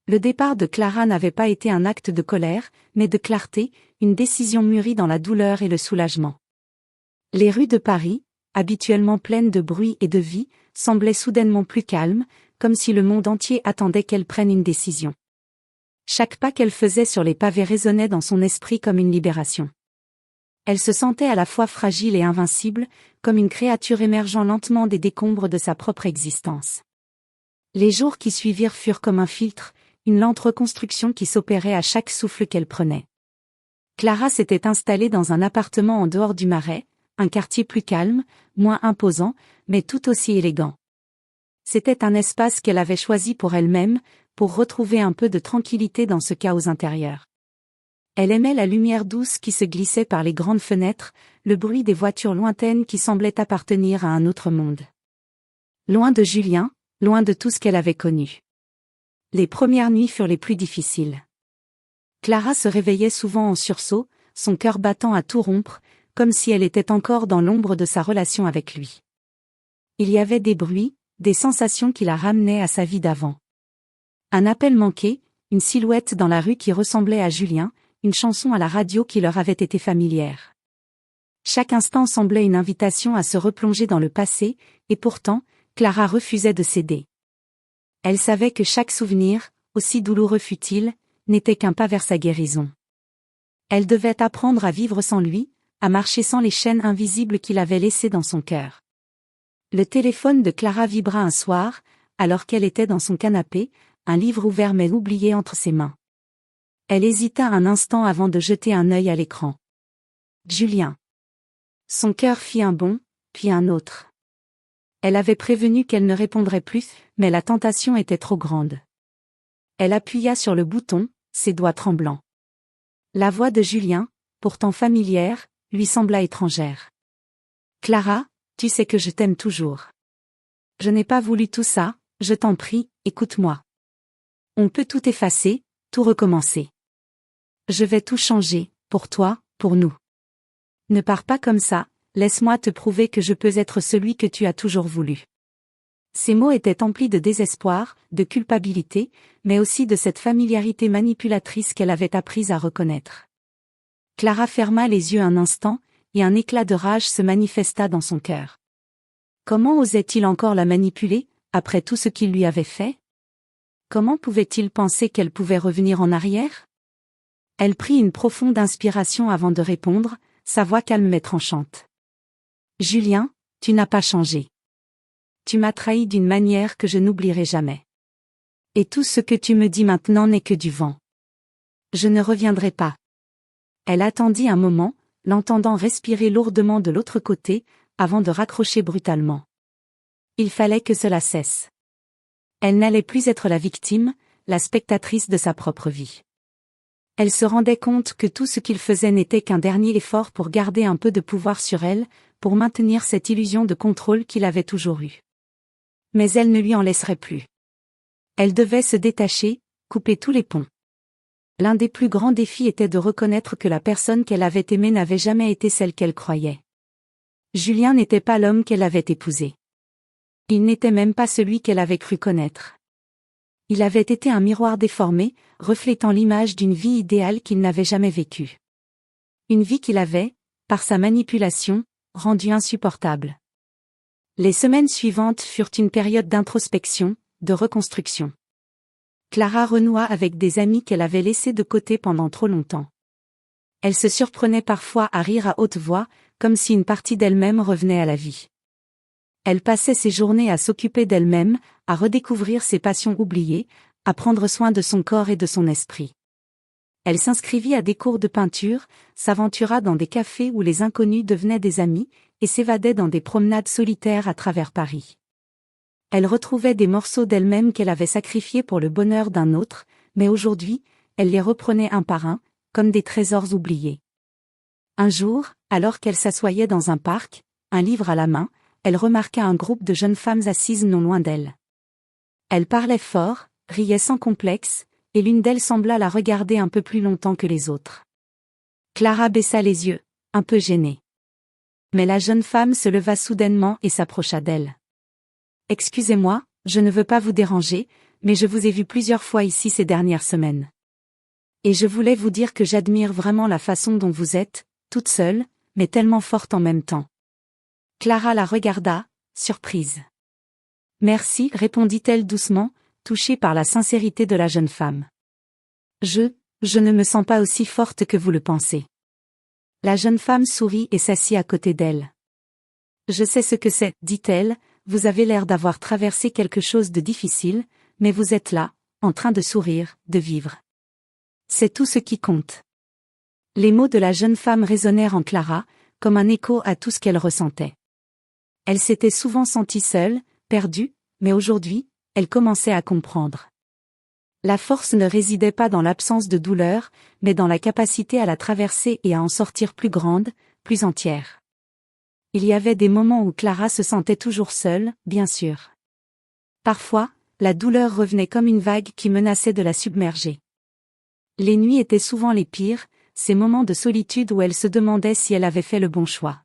Le départ de Clara n'avait pas été un acte de colère, mais de clarté, une décision mûrie dans la douleur et le soulagement. Les rues de Paris, habituellement pleines de bruit et de vie, semblaient soudainement plus calmes, comme si le monde entier attendait qu'elle prenne une décision. Chaque pas qu'elle faisait sur les pavés résonnait dans son esprit comme une libération. Elle se sentait à la fois fragile et invincible, comme une créature émergeant lentement des décombres de sa propre existence. Les jours qui suivirent furent comme un filtre, une lente reconstruction qui s'opérait à chaque souffle qu'elle prenait. Clara s'était installée dans un appartement en dehors du Marais, un quartier plus calme, moins imposant, mais tout aussi élégant. C'était un espace qu'elle avait choisi pour elle-même, pour retrouver un peu de tranquillité dans ce chaos intérieur. Elle aimait la lumière douce qui se glissait par les grandes fenêtres, le bruit des voitures lointaines qui semblaient appartenir à un autre monde. Loin de Julien, loin de tout ce qu'elle avait connu. Les premières nuits furent les plus difficiles. Clara se réveillait souvent en sursaut, son cœur battant à tout rompre, comme si elle était encore dans l'ombre de sa relation avec lui. Il y avait des bruits, des sensations qui la ramenaient à sa vie d'avant. Un appel manqué, une silhouette dans la rue qui ressemblait à Julien, une chanson à la radio qui leur avait été familière. Chaque instant semblait une invitation à se replonger dans le passé, et pourtant, Clara refusait de céder. Elle savait que chaque souvenir, aussi douloureux fût-il, n'était qu'un pas vers sa guérison. Elle devait apprendre à vivre sans lui, à marcher sans les chaînes invisibles qu'il avait laissées dans son cœur. Le téléphone de Clara vibra un soir, alors qu'elle était dans son canapé, un livre ouvert mais oublié entre ses mains. Elle hésita un instant avant de jeter un œil à l'écran. Julien. Son cœur fit un bond, puis un autre. Elle avait prévenu qu'elle ne répondrait plus, mais la tentation était trop grande. Elle appuya sur le bouton, ses doigts tremblants. La voix de Julien, pourtant familière, lui sembla étrangère. « Clara, tu sais que je t'aime toujours. Je n'ai pas voulu tout ça, je t'en prie, écoute-moi. On peut tout effacer, tout recommencer. Je vais tout changer, pour toi, pour nous. Ne pars pas comme ça, laisse-moi te prouver que je peux être celui que tu as toujours voulu. » Ces mots étaient emplis de désespoir, de culpabilité, mais aussi de cette familiarité manipulatrice qu'elle avait apprise à reconnaître. Clara ferma les yeux un instant, et un éclat de rage se manifesta dans son cœur. Comment osait-il encore la manipuler, après tout ce qu'il lui avait fait? Comment pouvait-il penser qu'elle pouvait revenir en arrière? Elle prit une profonde inspiration avant de répondre, sa voix calme mais tranchante. « Julien, tu n'as pas changé. Tu m'as trahi d'une manière que je n'oublierai jamais. Et tout ce que tu me dis maintenant n'est que du vent. Je ne reviendrai pas. » Elle attendit un moment, l'entendant respirer lourdement de l'autre côté, avant de raccrocher brutalement. Il fallait que cela cesse. Elle n'allait plus être la victime, la spectatrice de sa propre vie. Elle se rendait compte que tout ce qu'il faisait n'était qu'un dernier effort pour garder un peu de pouvoir sur elle, pour maintenir cette illusion de contrôle qu'il avait toujours eue. Mais elle ne lui en laisserait plus. Elle devait se détacher, couper tous les ponts. L'un des plus grands défis était de reconnaître que la personne qu'elle avait aimée n'avait jamais été celle qu'elle croyait. Julien n'était pas l'homme qu'elle avait épousé. Il n'était même pas celui qu'elle avait cru connaître. Il avait été un miroir déformé, reflétant l'image d'une vie idéale qu'il n'avait jamais vécue. Une vie qu'il avait, par sa manipulation, rendue insupportable. Les semaines suivantes furent une période d'introspection, de reconstruction. Clara renoua avec des amis qu'elle avait laissés de côté pendant trop longtemps. Elle se surprenait parfois à rire à haute voix, comme si une partie d'elle-même revenait à la vie. Elle passait ses journées à s'occuper d'elle-même, à redécouvrir ses passions oubliées, à prendre soin de son corps et de son esprit. Elle s'inscrivit à des cours de peinture, s'aventura dans des cafés où les inconnus devenaient des amis, et s'évadait dans des promenades solitaires à travers Paris. Elle retrouvait des morceaux d'elle-même qu'elle avait sacrifiés pour le bonheur d'un autre, mais aujourd'hui, elle les reprenait un par un, comme des trésors oubliés. Un jour, alors qu'elle s'assoyait dans un parc, un livre à la main, elle remarqua un groupe de jeunes femmes assises non loin d'elle. Elles parlaient fort, riaient sans complexe, et l'une d'elles sembla la regarder un peu plus longtemps que les autres. Clara baissa les yeux, un peu gênée. Mais la jeune femme se leva soudainement et s'approcha d'elle. « Excusez-moi, je ne veux pas vous déranger, mais je vous ai vu plusieurs fois ici ces dernières semaines. Et je voulais vous dire que j'admire vraiment la façon dont vous êtes, toute seule, mais tellement forte en même temps. » Clara la regarda, surprise. « Merci, » répondit-elle doucement, touchée par la sincérité de la jeune femme. « Je ne me sens pas aussi forte que vous le pensez. » La jeune femme sourit et s'assit à côté d'elle. « Je sais ce que c'est, » dit-elle, « vous avez l'air d'avoir traversé quelque chose de difficile, mais vous êtes là, en train de sourire, de vivre. C'est tout ce qui compte. » Les mots de la jeune femme résonnèrent en Clara, comme un écho à tout ce qu'elle ressentait. Elle s'était souvent sentie seule, perdue, mais aujourd'hui, elle commençait à comprendre. La force ne résidait pas dans l'absence de douleur, mais dans la capacité à la traverser et à en sortir plus grande, plus entière. Il y avait des moments où Clara se sentait toujours seule, bien sûr. Parfois, la douleur revenait comme une vague qui menaçait de la submerger. Les nuits étaient souvent les pires, ces moments de solitude où elle se demandait si elle avait fait le bon choix.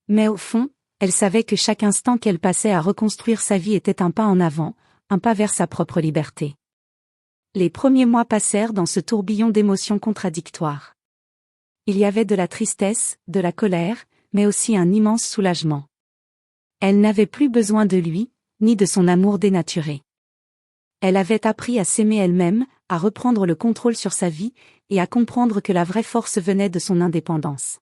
Mais au fond, elle savait que chaque instant qu'elle passait à reconstruire sa vie était un pas en avant, un pas vers sa propre liberté. Les premiers mois passèrent dans ce tourbillon d'émotions contradictoires. Il y avait de la tristesse, de la colère, mais aussi un immense soulagement. Elle n'avait plus besoin de lui, ni de son amour dénaturé. Elle avait appris à s'aimer elle-même, à reprendre le contrôle sur sa vie, et à comprendre que la vraie force venait de son indépendance.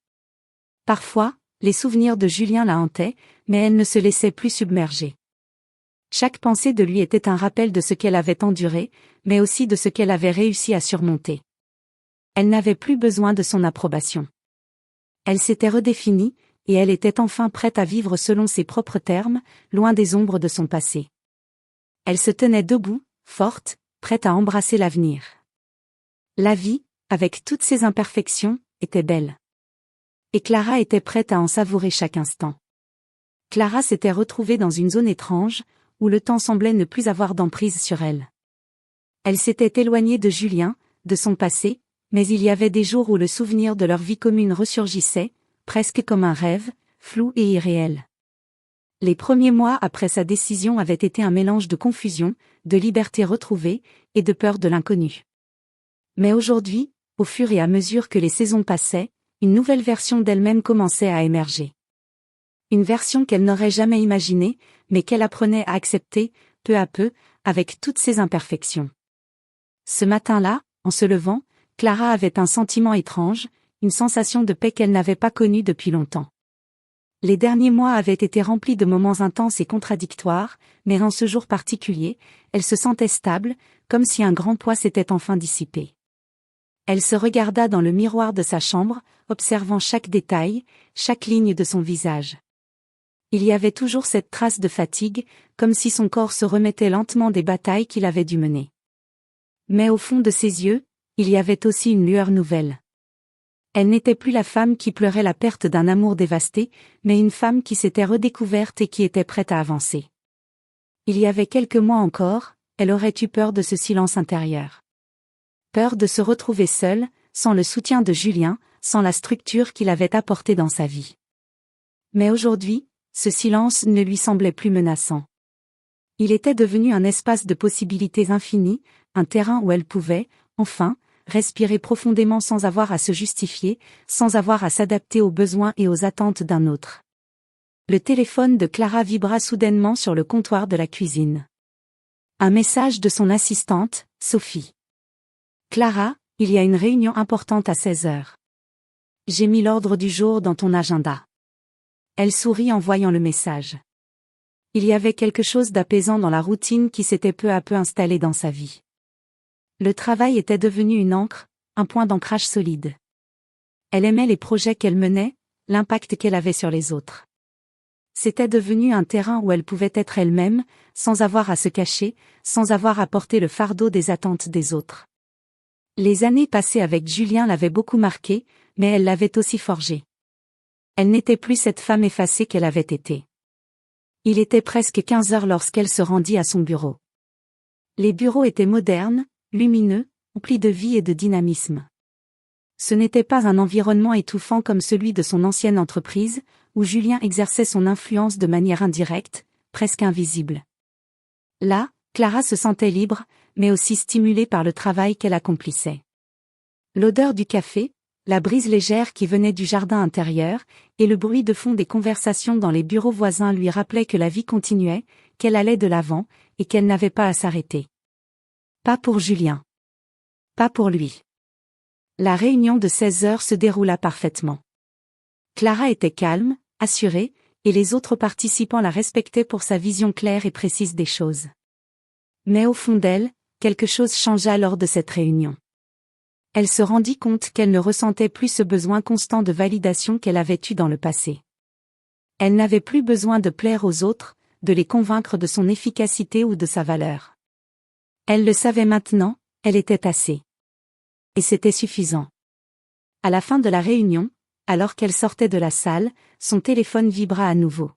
Parfois, les souvenirs de Julien la hantaient, mais elle ne se laissait plus submerger. Chaque pensée de lui était un rappel de ce qu'elle avait enduré, mais aussi de ce qu'elle avait réussi à surmonter. Elle n'avait plus besoin de son approbation. Elle s'était redéfinie, et elle était enfin prête à vivre selon ses propres termes, loin des ombres de son passé. Elle se tenait debout, forte, prête à embrasser l'avenir. La vie, avec toutes ses imperfections, était belle. Et Clara était prête à en savourer chaque instant. Clara s'était retrouvée dans une zone étrange, où le temps semblait ne plus avoir d'emprise sur elle. Elle s'était éloignée de Julien, de son passé, mais il y avait des jours où le souvenir de leur vie commune ressurgissait, presque comme un rêve, flou et irréel. Les premiers mois après sa décision avaient été un mélange de confusion, de liberté retrouvée, et de peur de l'inconnu. Mais aujourd'hui, au fur et à mesure que les saisons passaient, une nouvelle version d'elle-même commençait à émerger. Une version qu'elle n'aurait jamais imaginée, mais qu'elle apprenait à accepter, peu à peu, avec toutes ses imperfections. Ce matin-là, en se levant, Clara avait un sentiment étrange, une sensation de paix qu'elle n'avait pas connue depuis longtemps. Les derniers mois avaient été remplis de moments intenses et contradictoires, mais en ce jour particulier, elle se sentait stable, comme si un grand poids s'était enfin dissipé. Elle se regarda dans le miroir de sa chambre, observant chaque détail, chaque ligne de son visage. Il y avait toujours cette trace de fatigue, comme si son corps se remettait lentement des batailles qu'il avait dû mener. Mais au fond de ses yeux, il y avait aussi une lueur nouvelle. Elle n'était plus la femme qui pleurait la perte d'un amour dévasté, mais une femme qui s'était redécouverte et qui était prête à avancer. Il y avait quelques mois encore, elle aurait eu peur de ce silence intérieur. Peur de se retrouver seule, sans le soutien de Julien, sans la structure qu'il avait apportée dans sa vie. Mais aujourd'hui, ce silence ne lui semblait plus menaçant. Il était devenu un espace de possibilités infinies, un terrain où elle pouvait, enfin, respirer profondément sans avoir à se justifier, sans avoir à s'adapter aux besoins et aux attentes d'un autre. Le téléphone de Clara vibra soudainement sur le comptoir de la cuisine. Un message de son assistante, Sophie. Clara, il y a une réunion importante à 16 heures. J'ai mis l'ordre du jour dans ton agenda. Elle sourit en voyant le message. Il y avait quelque chose d'apaisant dans la routine qui s'était peu à peu installée dans sa vie. Le travail était devenu une ancre, un point d'ancrage solide. Elle aimait les projets qu'elle menait, l'impact qu'elle avait sur les autres. C'était devenu un terrain où elle pouvait être elle-même, sans avoir à se cacher, sans avoir à porter le fardeau des attentes des autres. Les années passées avec Julien l'avaient beaucoup marquée, mais elle l'avait aussi forgée. Elle n'était plus cette femme effacée qu'elle avait été. Il était presque 15 heures lorsqu'elle se rendit à son bureau. Les bureaux étaient modernes, lumineux, emplis de vie et de dynamisme. Ce n'était pas un environnement étouffant comme celui de son ancienne entreprise, où Julien exerçait son influence de manière indirecte, presque invisible. Là, Clara se sentait libre, mais aussi stimulée par le travail qu'elle accomplissait. L'odeur du café, la brise légère qui venait du jardin intérieur, et le bruit de fond des conversations dans les bureaux voisins lui rappelaient que la vie continuait, qu'elle allait de l'avant, et qu'elle n'avait pas à s'arrêter. Pas pour Julien. Pas pour lui. La réunion de 16 heures se déroula parfaitement. Clara était calme, assurée, et les autres participants la respectaient pour sa vision claire et précise des choses. Mais au fond d'elle, quelque chose changea lors de cette réunion. Elle se rendit compte qu'elle ne ressentait plus ce besoin constant de validation qu'elle avait eu dans le passé. Elle n'avait plus besoin de plaire aux autres, de les convaincre de son efficacité ou de sa valeur. Elle le savait maintenant, elle était assez. Et c'était suffisant. À la fin de la réunion, alors qu'elle sortait de la salle, son téléphone vibra à nouveau.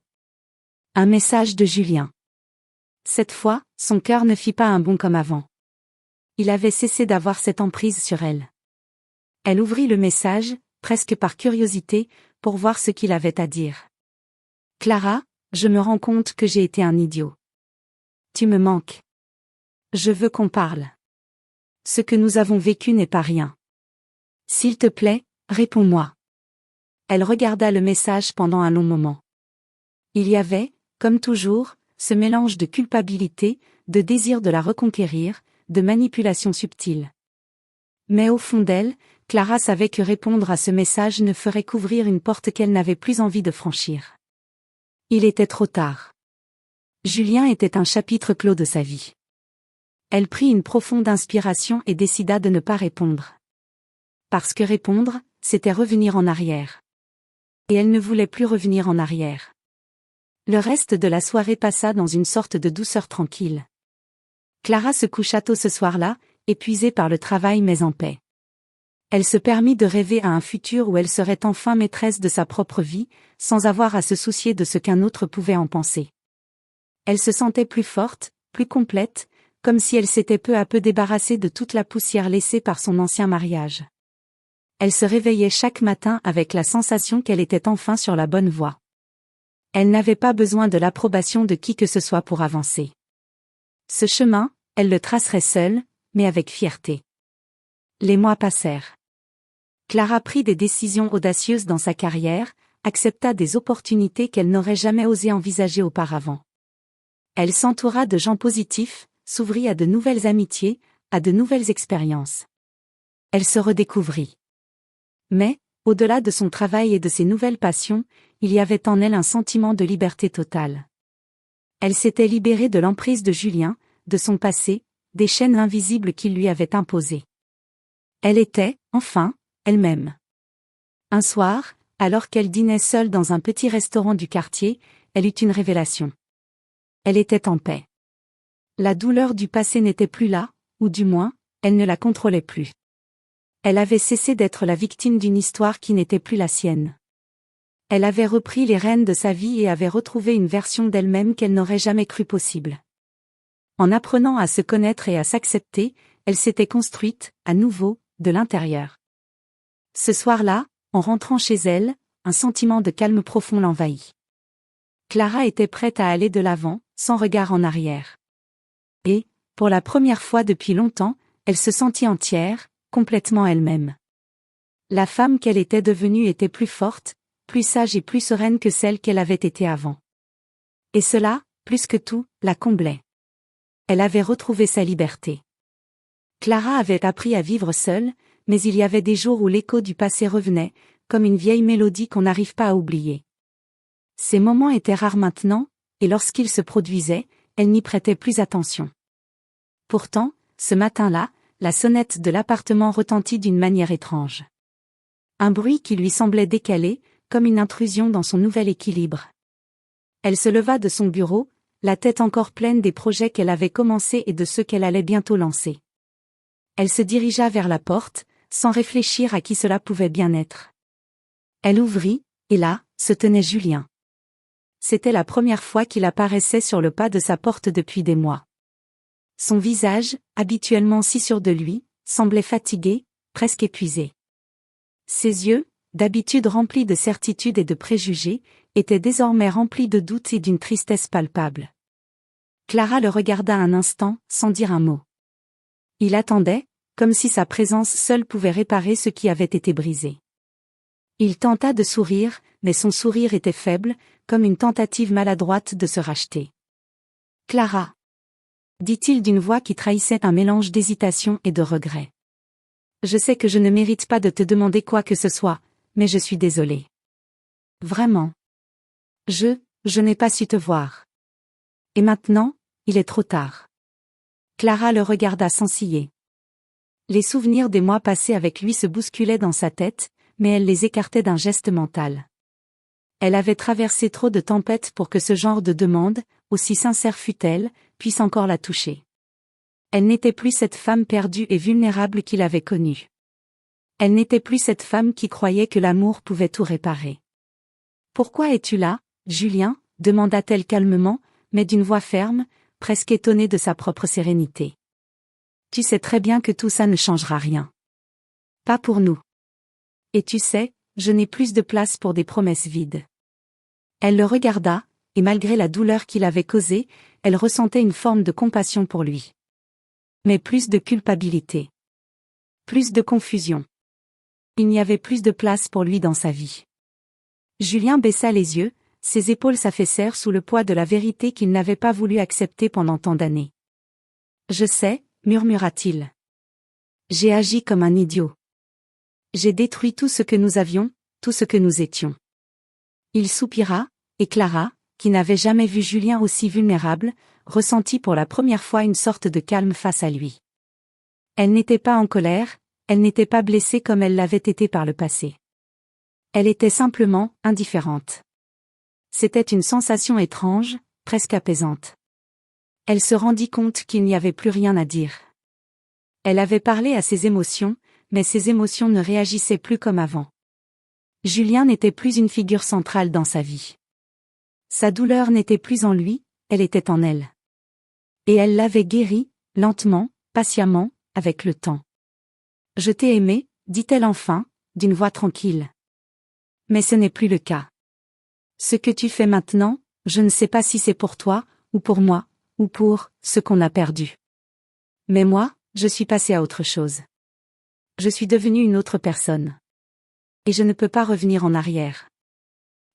Un message de Julien. Cette fois, son cœur ne fit pas un bond comme avant. Il avait cessé d'avoir cette emprise sur elle. Elle ouvrit le message, presque par curiosité, pour voir ce qu'il avait à dire. Clara, je me rends compte que j'ai été un idiot. Tu me manques. Je veux qu'on parle. Ce que nous avons vécu n'est pas rien. S'il te plaît, réponds-moi. Elle regarda le message pendant un long moment. Il y avait, comme toujours, ce mélange de culpabilité, de désir de la reconquérir, de manipulation subtile. Mais au fond d'elle, Clara savait que répondre à ce message ne ferait qu'ouvrir une porte qu'elle n'avait plus envie de franchir. Il était trop tard. Julien était un chapitre clos de sa vie. Elle prit une profonde inspiration et décida de ne pas répondre. Parce que répondre, c'était revenir en arrière. Et elle ne voulait plus revenir en arrière. Le reste de la soirée passa dans une sorte de douceur tranquille. Clara se coucha tôt ce soir-là, épuisée par le travail mais en paix. Elle se permit de rêver à un futur où elle serait enfin maîtresse de sa propre vie, sans avoir à se soucier de ce qu'un autre pouvait en penser. Elle se sentait plus forte, plus complète, comme si elle s'était peu à peu débarrassée de toute la poussière laissée par son ancien mariage. Elle se réveillait chaque matin avec la sensation qu'elle était enfin sur la bonne voie. Elle n'avait pas besoin de l'approbation de qui que ce soit pour avancer. Ce chemin, elle le tracerait seule, mais avec fierté. Les mois passèrent. Clara prit des décisions audacieuses dans sa carrière, accepta des opportunités qu'elle n'aurait jamais osé envisager auparavant. Elle s'entoura de gens positifs, s'ouvrit à de nouvelles amitiés, à de nouvelles expériences. Elle se redécouvrit. Mais, au-delà de son travail et de ses nouvelles passions, il y avait en elle un sentiment de liberté totale. Elle s'était libérée de l'emprise de Julien, de son passé, des chaînes invisibles qu'il lui avait imposées. Elle était, enfin, elle-même. Un soir, alors qu'elle dînait seule dans un petit restaurant du quartier, elle eut une révélation. Elle était en paix. La douleur du passé n'était plus là, ou du moins, elle ne la contrôlait plus. Elle avait cessé d'être la victime d'une histoire qui n'était plus la sienne. Elle avait repris les rênes de sa vie et avait retrouvé une version d'elle-même qu'elle n'aurait jamais cru possible. En apprenant à se connaître et à s'accepter, elle s'était construite, à nouveau, de l'intérieur. Ce soir-là, en rentrant chez elle, un sentiment de calme profond l'envahit. Clara était prête à aller de l'avant, sans regard en arrière. Et, pour la première fois depuis longtemps, elle se sentit entière, complètement elle-même. La femme qu'elle était devenue était plus forte, plus sage et plus sereine que celle qu'elle avait été avant. Et cela, plus que tout, la comblait. Elle avait retrouvé sa liberté. Clara avait appris à vivre seule, mais il y avait des jours où l'écho du passé revenait, comme une vieille mélodie qu'on n'arrive pas à oublier. Ces moments étaient rares maintenant, et lorsqu'ils se produisaient, elle n'y prêtait plus attention. Pourtant, ce matin-là, la sonnette de l'appartement retentit d'une manière étrange. Un bruit qui lui semblait décalé, comme une intrusion dans son nouvel équilibre. Elle se leva de son bureau, la tête encore pleine des projets qu'elle avait commencés et de ceux qu'elle allait bientôt lancer. Elle se dirigea vers la porte, sans réfléchir à qui cela pouvait bien être. Elle ouvrit, et là, se tenait Julien. C'était la première fois qu'il apparaissait sur le pas de sa porte depuis des mois. Son visage, habituellement si sûr de lui, semblait fatigué, presque épuisé. Ses yeux, d'habitude remplis de certitudes et de préjugés, étaient désormais remplis de doutes et d'une tristesse palpable. Clara le regarda un instant, sans dire un mot. Il attendait, comme si sa présence seule pouvait réparer ce qui avait été brisé. Il tenta de sourire, mais son sourire était faible, comme une tentative maladroite de se racheter. « Clara !» dit-il d'une voix qui trahissait un mélange d'hésitation et de regret. « Je sais que je ne mérite pas de te demander quoi que ce soit, mais je suis désolée. Vraiment. Je n'ai pas su te voir. Et maintenant, il est trop tard. » Clara le regarda sans ciller. Les souvenirs des mois passés avec lui se bousculaient dans sa tête, mais elle les écartait d'un geste mental. Elle avait traversé trop de tempêtes pour que ce genre de demande, aussi sincère fût-elle, puisse encore la toucher. Elle n'était plus cette femme perdue et vulnérable qu'il avait connue. Elle n'était plus cette femme qui croyait que l'amour pouvait tout réparer. « Pourquoi es-tu là, Julien ?» demanda-t-elle calmement, mais d'une voix ferme, presque étonnée de sa propre sérénité. « Tu sais très bien que tout ça ne changera rien. Pas pour nous. Et tu sais, je n'ai plus de place pour des promesses vides. » Elle le regarda, et malgré la douleur qu'il avait causée, elle ressentait une forme de compassion pour lui. Mais plus de culpabilité. Plus de confusion. Il n'y avait plus de place pour lui dans sa vie. Julien baissa les yeux, ses épaules s'affaissèrent sous le poids de la vérité qu'il n'avait pas voulu accepter pendant tant d'années. « Je sais, » murmura-t-il. « J'ai agi comme un idiot. J'ai détruit tout ce que nous avions, tout ce que nous étions. » Il soupira, et Clara, qui n'avait jamais vu Julien aussi vulnérable, ressentit pour la première fois une sorte de calme face à lui. Elle n'était pas en colère, elle n'était pas blessée comme elle l'avait été par le passé. Elle était simplement indifférente. C'était une sensation étrange, presque apaisante. Elle se rendit compte qu'il n'y avait plus rien à dire. Elle avait parlé à ses émotions, mais ses émotions ne réagissaient plus comme avant. Julien n'était plus une figure centrale dans sa vie. Sa douleur n'était plus en lui, elle était en elle. Et elle l'avait guérie, lentement, patiemment, avec le temps. « Je t'ai aimé, dit-elle enfin, d'une voix tranquille. Mais ce n'est plus le cas. Ce que tu fais maintenant, je ne sais pas si c'est pour toi, ou pour moi, ou pour ce qu'on a perdu. Mais moi, je suis passée à autre chose. Je suis devenue une autre personne. Et je ne peux pas revenir en arrière. »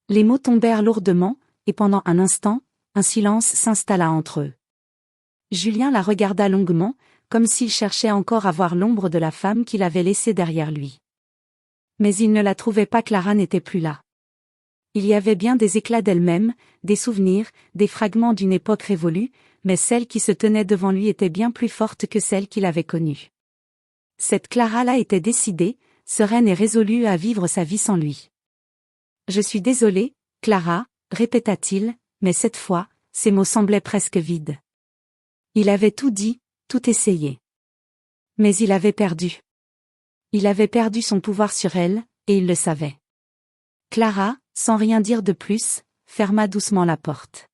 Les mots tombèrent lourdement, et pendant un instant, un silence s'installa entre eux. Julien la regarda longuement, comme s'il cherchait encore à voir l'ombre de la femme qu'il avait laissée derrière lui. Mais il ne la trouvait pas. Clara n'était plus là. Il y avait bien des éclats d'elle-même, des souvenirs, des fragments d'une époque révolue, mais celle qui se tenait devant lui était bien plus forte que celle qu'il avait connue. Cette Clara-là était décidée, sereine et résolue à vivre sa vie sans lui. « Je suis désolé, Clara, » répéta-t-il, mais cette fois, ses mots semblaient presque vides. Il avait tout dit, tout essayé. Mais il avait perdu. Il avait perdu son pouvoir sur elle, et il le savait. Clara, sans rien dire de plus, ferma doucement la porte.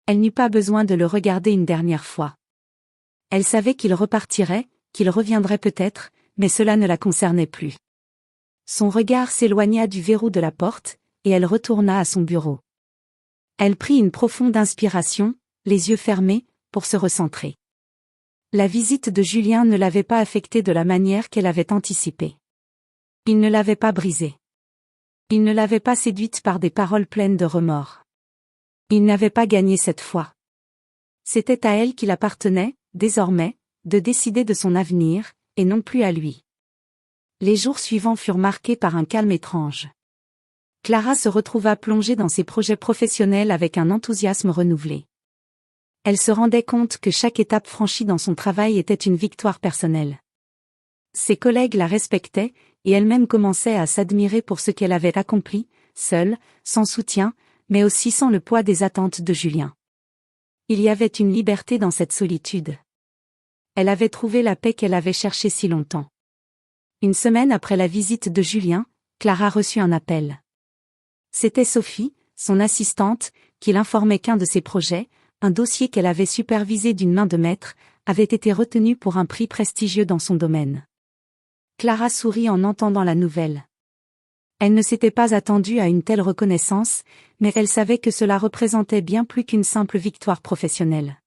Elle n'eut pas besoin de le regarder une dernière fois. Elle savait qu'il repartirait, qu'il reviendrait peut-être, mais cela ne la concernait plus. Son regard s'éloigna du verrou de la porte, et elle retourna à son bureau. Elle prit une profonde inspiration, les yeux fermés, pour se recentrer. La visite de Julien ne l'avait pas affectée de la manière qu'elle avait anticipée. Il ne l'avait pas brisée. Il ne l'avait pas séduite par des paroles pleines de remords. Il n'avait pas gagné cette fois. C'était à elle qu'il appartenait, désormais, de décider de son avenir, et non plus à lui. Les jours suivants furent marqués par un calme étrange. Clara se retrouva plongée dans ses projets professionnels avec un enthousiasme renouvelé. Elle se rendait compte que chaque étape franchie dans son travail était une victoire personnelle. Ses collègues la respectaient, et elle-même commençait à s'admirer pour ce qu'elle avait accompli, seule, sans soutien, mais aussi sans le poids des attentes de Julien. Il y avait une liberté dans cette solitude. Elle avait trouvé la paix qu'elle avait cherchée si longtemps. Une semaine après la visite de Julien, Clara reçut un appel. C'était Sophie, son assistante, qui l'informait qu'un de ses projets, un dossier qu'elle avait supervisé d'une main de maître, avait été retenu pour un prix prestigieux dans son domaine. Clara sourit en entendant la nouvelle. Elle ne s'était pas attendue à une telle reconnaissance, mais elle savait que cela représentait bien plus qu'une simple victoire professionnelle.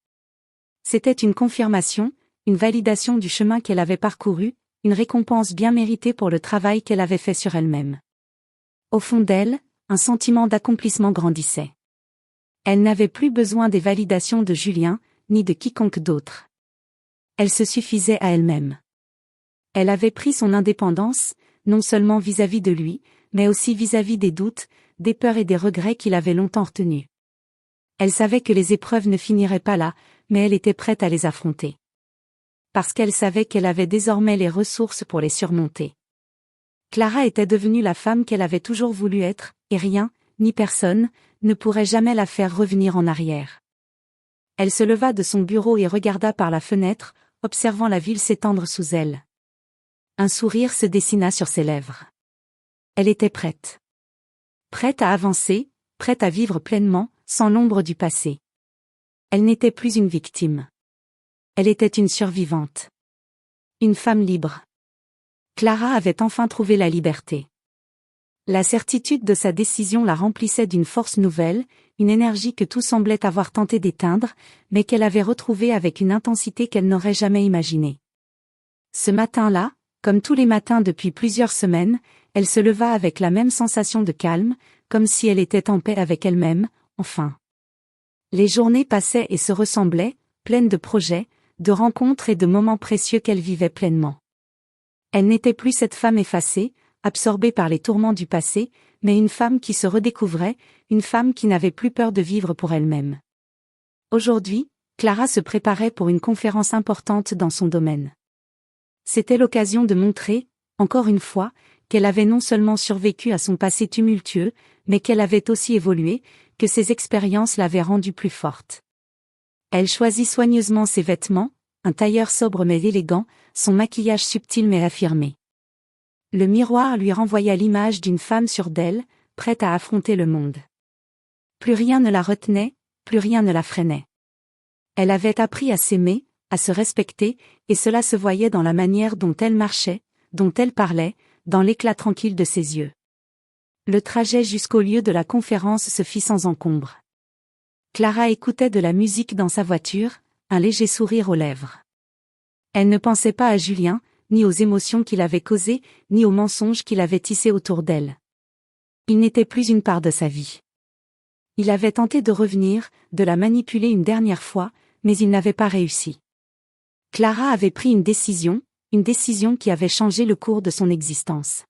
C'était une confirmation, une validation du chemin qu'elle avait parcouru, une récompense bien méritée pour le travail qu'elle avait fait sur elle-même. Au fond d'elle, un sentiment d'accomplissement grandissait. Elle n'avait plus besoin des validations de Julien, ni de quiconque d'autre. Elle se suffisait à elle-même. Elle avait pris son indépendance, non seulement vis-à-vis de lui, mais aussi vis-à-vis des doutes, des peurs et des regrets qu'il avait longtemps retenus. Elle savait que les épreuves ne finiraient pas là, mais elle était prête à les affronter. Parce qu'elle savait qu'elle avait désormais les ressources pour les surmonter. Clara était devenue la femme qu'elle avait toujours voulu être, et rien, ni personne, ne pourrait jamais la faire revenir en arrière. Elle se leva de son bureau et regarda par la fenêtre, observant la ville s'étendre sous elle. Un sourire se dessina sur ses lèvres. Elle était prête. Prête à avancer, prête à vivre pleinement, sans l'ombre du passé. Elle n'était plus une victime. Elle était une survivante. Une femme libre. Clara avait enfin trouvé la liberté. La certitude de sa décision la remplissait d'une force nouvelle, une énergie que tout semblait avoir tenté d'éteindre, mais qu'elle avait retrouvée avec une intensité qu'elle n'aurait jamais imaginée. Ce matin-là, comme tous les matins depuis plusieurs semaines, elle se leva avec la même sensation de calme, comme si elle était en paix avec elle-même, enfin. Les journées passaient et se ressemblaient, pleines de projets, de rencontres et de moments précieux qu'elle vivait pleinement. Elle n'était plus cette femme effacée, absorbée par les tourments du passé, mais une femme qui se redécouvrait, une femme qui n'avait plus peur de vivre pour elle-même. Aujourd'hui, Clara se préparait pour une conférence importante dans son domaine. C'était l'occasion de montrer, encore une fois, qu'elle avait non seulement survécu à son passé tumultueux, mais qu'elle avait aussi évolué, que ses expériences l'avaient rendue plus forte. Elle choisit soigneusement ses vêtements, un tailleur sobre mais élégant, son maquillage subtil mais affirmé. Le miroir lui renvoya l'image d'une femme sûre d'elle, prête à affronter le monde. Plus rien ne la retenait, plus rien ne la freinait. Elle avait appris à s'aimer, à se respecter, et cela se voyait dans la manière dont elle marchait, dont elle parlait, dans l'éclat tranquille de ses yeux. Le trajet jusqu'au lieu de la conférence se fit sans encombre. Clara écoutait de la musique dans sa voiture, un léger sourire aux lèvres. Elle ne pensait pas à Julien, ni aux émotions qu'il avait causées, ni aux mensonges qu'il avait tissés autour d'elle. Il n'était plus une part de sa vie. Il avait tenté de revenir, de la manipuler une dernière fois, mais il n'avait pas réussi. Clara avait pris une décision qui avait changé le cours de son existence.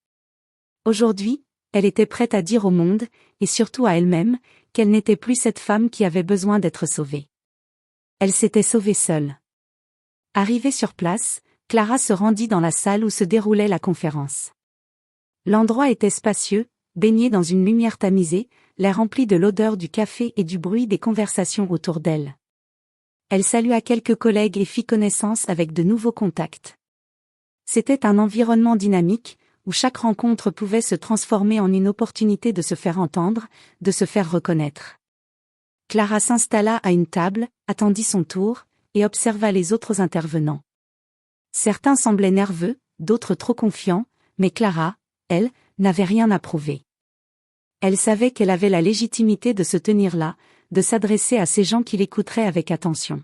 Aujourd'hui, elle était prête à dire au monde, et surtout à elle-même, qu'elle n'était plus cette femme qui avait besoin d'être sauvée. Elle s'était sauvée seule. Arrivée sur place, Clara se rendit dans la salle où se déroulait la conférence. L'endroit était spacieux, baigné dans une lumière tamisée, l'air rempli de l'odeur du café et du bruit des conversations autour d'elle. Elle salua quelques collègues et fit connaissance avec de nouveaux contacts. C'était un environnement dynamique, où chaque rencontre pouvait se transformer en une opportunité de se faire entendre, de se faire reconnaître. Clara s'installa à une table, attendit son tour, et observa les autres intervenants. Certains semblaient nerveux, d'autres trop confiants, mais Clara, elle, n'avait rien à prouver. Elle savait qu'elle avait la légitimité de se tenir là, de s'adresser à ces gens qui l'écouteraient avec attention.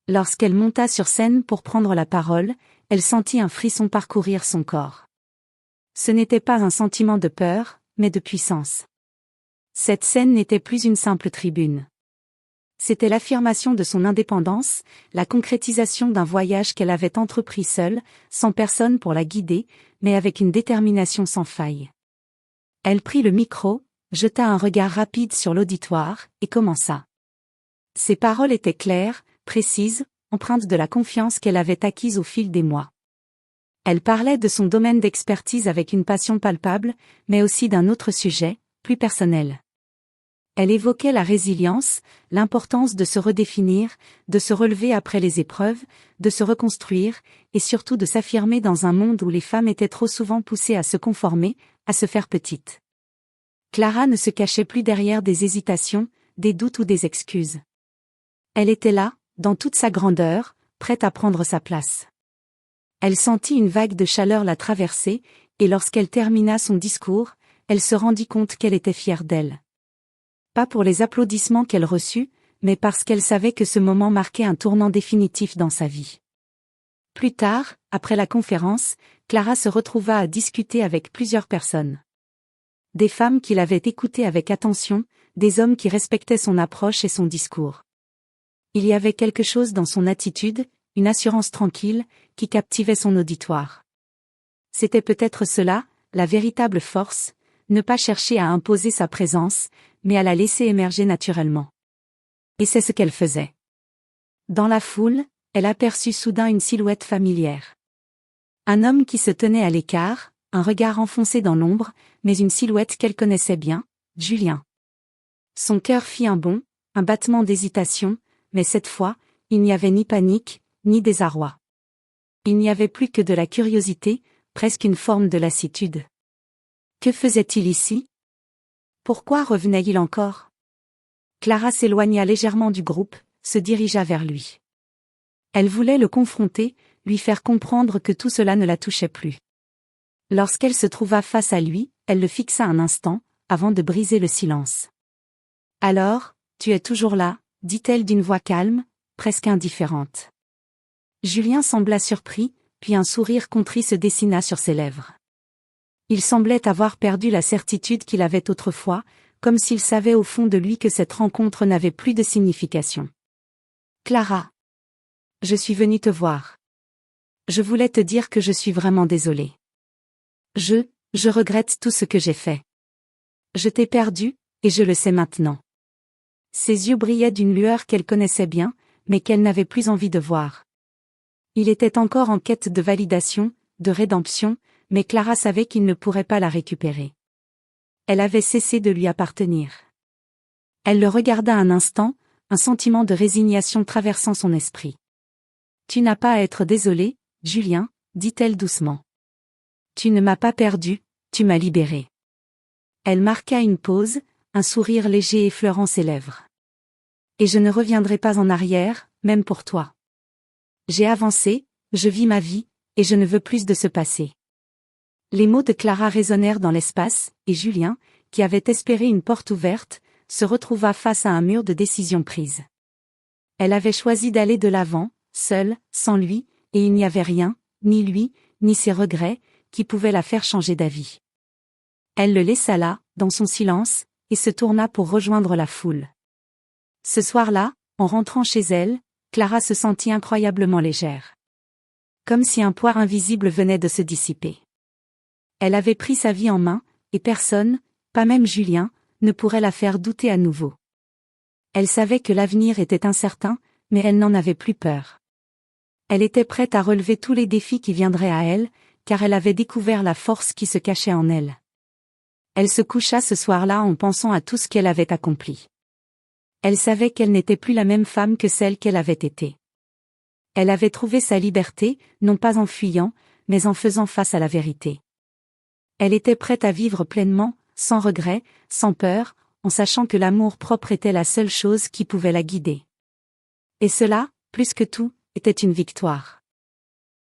Lorsqu'elle monta sur scène pour prendre la parole, elle sentit un frisson parcourir son corps. Ce n'était pas un sentiment de peur, mais de puissance. Cette scène n'était plus une simple tribune. C'était l'affirmation de son indépendance, la concrétisation d'un voyage qu'elle avait entrepris seule, sans personne pour la guider, mais avec une détermination sans faille. Elle prit le micro, jeta un regard rapide sur l'auditoire, et commença. Ses paroles étaient claires, précises, empreintes de la confiance qu'elle avait acquise au fil des mois. Elle parlait de son domaine d'expertise avec une passion palpable, mais aussi d'un autre sujet, plus personnel. Elle évoquait la résilience, l'importance de se redéfinir, de se relever après les épreuves, de se reconstruire, et surtout de s'affirmer dans un monde où les femmes étaient trop souvent poussées à se conformer, à se faire petites. Clara ne se cachait plus derrière des hésitations, des doutes ou des excuses. Elle était là, dans toute sa grandeur, prête à prendre sa place. Elle sentit une vague de chaleur la traverser, et lorsqu'elle termina son discours, elle se rendit compte qu'elle était fière d'elle. Pas pour les applaudissements qu'elle reçut, mais parce qu'elle savait que ce moment marquait un tournant définitif dans sa vie. Plus tard, après la conférence, Clara se retrouva à discuter avec plusieurs personnes. Des femmes qui l'avaient écoutée avec attention, des hommes qui respectaient son approche et son discours. Il y avait quelque chose dans son attitude, une assurance tranquille, qui captivait son auditoire. C'était peut-être cela, la véritable force, ne pas chercher à imposer sa présence, mais à la laisser émerger naturellement. Et c'est ce qu'elle faisait. Dans la foule, elle aperçut soudain une silhouette familière. Un homme qui se tenait à l'écart, un regard enfoncé dans l'ombre, mais une silhouette qu'elle connaissait bien, Julien. Son cœur fit un bond, un battement d'hésitation, mais cette fois, il n'y avait ni panique, ni désarroi. Il n'y avait plus que de la curiosité, presque une forme de lassitude. Que faisait-il ici? Pourquoi revenait-il encore? Clara s'éloigna légèrement du groupe, se dirigea vers lui. Elle voulait le confronter, lui faire comprendre que tout cela ne la touchait plus. Lorsqu'elle se trouva face à lui, elle le fixa un instant, avant de briser le silence. « Alors, tu es toujours là ?» dit-elle d'une voix calme, presque indifférente. Julien sembla surpris, puis un sourire contrit se dessina sur ses lèvres. Il semblait avoir perdu la certitude qu'il avait autrefois, comme s'il savait au fond de lui que cette rencontre n'avait plus de signification. « Clara. Je suis venu te voir. Je voulais te dire que je suis vraiment désolée. Je regrette tout ce que j'ai fait. Je t'ai perdu, et je le sais maintenant. » Ses yeux brillaient d'une lueur qu'elle connaissait bien, mais qu'elle n'avait plus envie de voir. Il était encore en quête de validation, de rédemption, mais Clara savait qu'il ne pourrait pas la récupérer. Elle avait cessé de lui appartenir. Elle le regarda un instant, un sentiment de résignation traversant son esprit. « Tu n'as pas à être désolé, Julien, » dit-elle doucement. « Tu ne m'as pas perdu, tu m'as libéré. » Elle marqua une pause, un sourire léger effleurant ses lèvres. « Et je ne reviendrai pas en arrière, même pour toi. J'ai avancé, je vis ma vie, et je ne veux plus de ce passé. » Les mots de Clara résonnèrent dans l'espace, et Julien, qui avait espéré une porte ouverte, se retrouva face à un mur de décision prise. Elle avait choisi d'aller de l'avant, seule, sans lui, et il n'y avait rien, ni lui, ni ses regrets, qui pouvaient la faire changer d'avis. Elle le laissa là, dans son silence, et se tourna pour rejoindre la foule. Ce soir-là, en rentrant chez elle, Clara se sentit incroyablement légère. Comme si un poids invisible venait de se dissiper. Elle avait pris sa vie en main, et personne, pas même Julien, ne pourrait la faire douter à nouveau. Elle savait que l'avenir était incertain, mais elle n'en avait plus peur. Elle était prête à relever tous les défis qui viendraient à elle, car elle avait découvert la force qui se cachait en elle. Elle se coucha ce soir-là en pensant à tout ce qu'elle avait accompli. Elle savait qu'elle n'était plus la même femme que celle qu'elle avait été. Elle avait trouvé sa liberté, non pas en fuyant, mais en faisant face à la vérité. Elle était prête à vivre pleinement, sans regret, sans peur, en sachant que l'amour propre était la seule chose qui pouvait la guider. Et cela, plus que tout, était une victoire.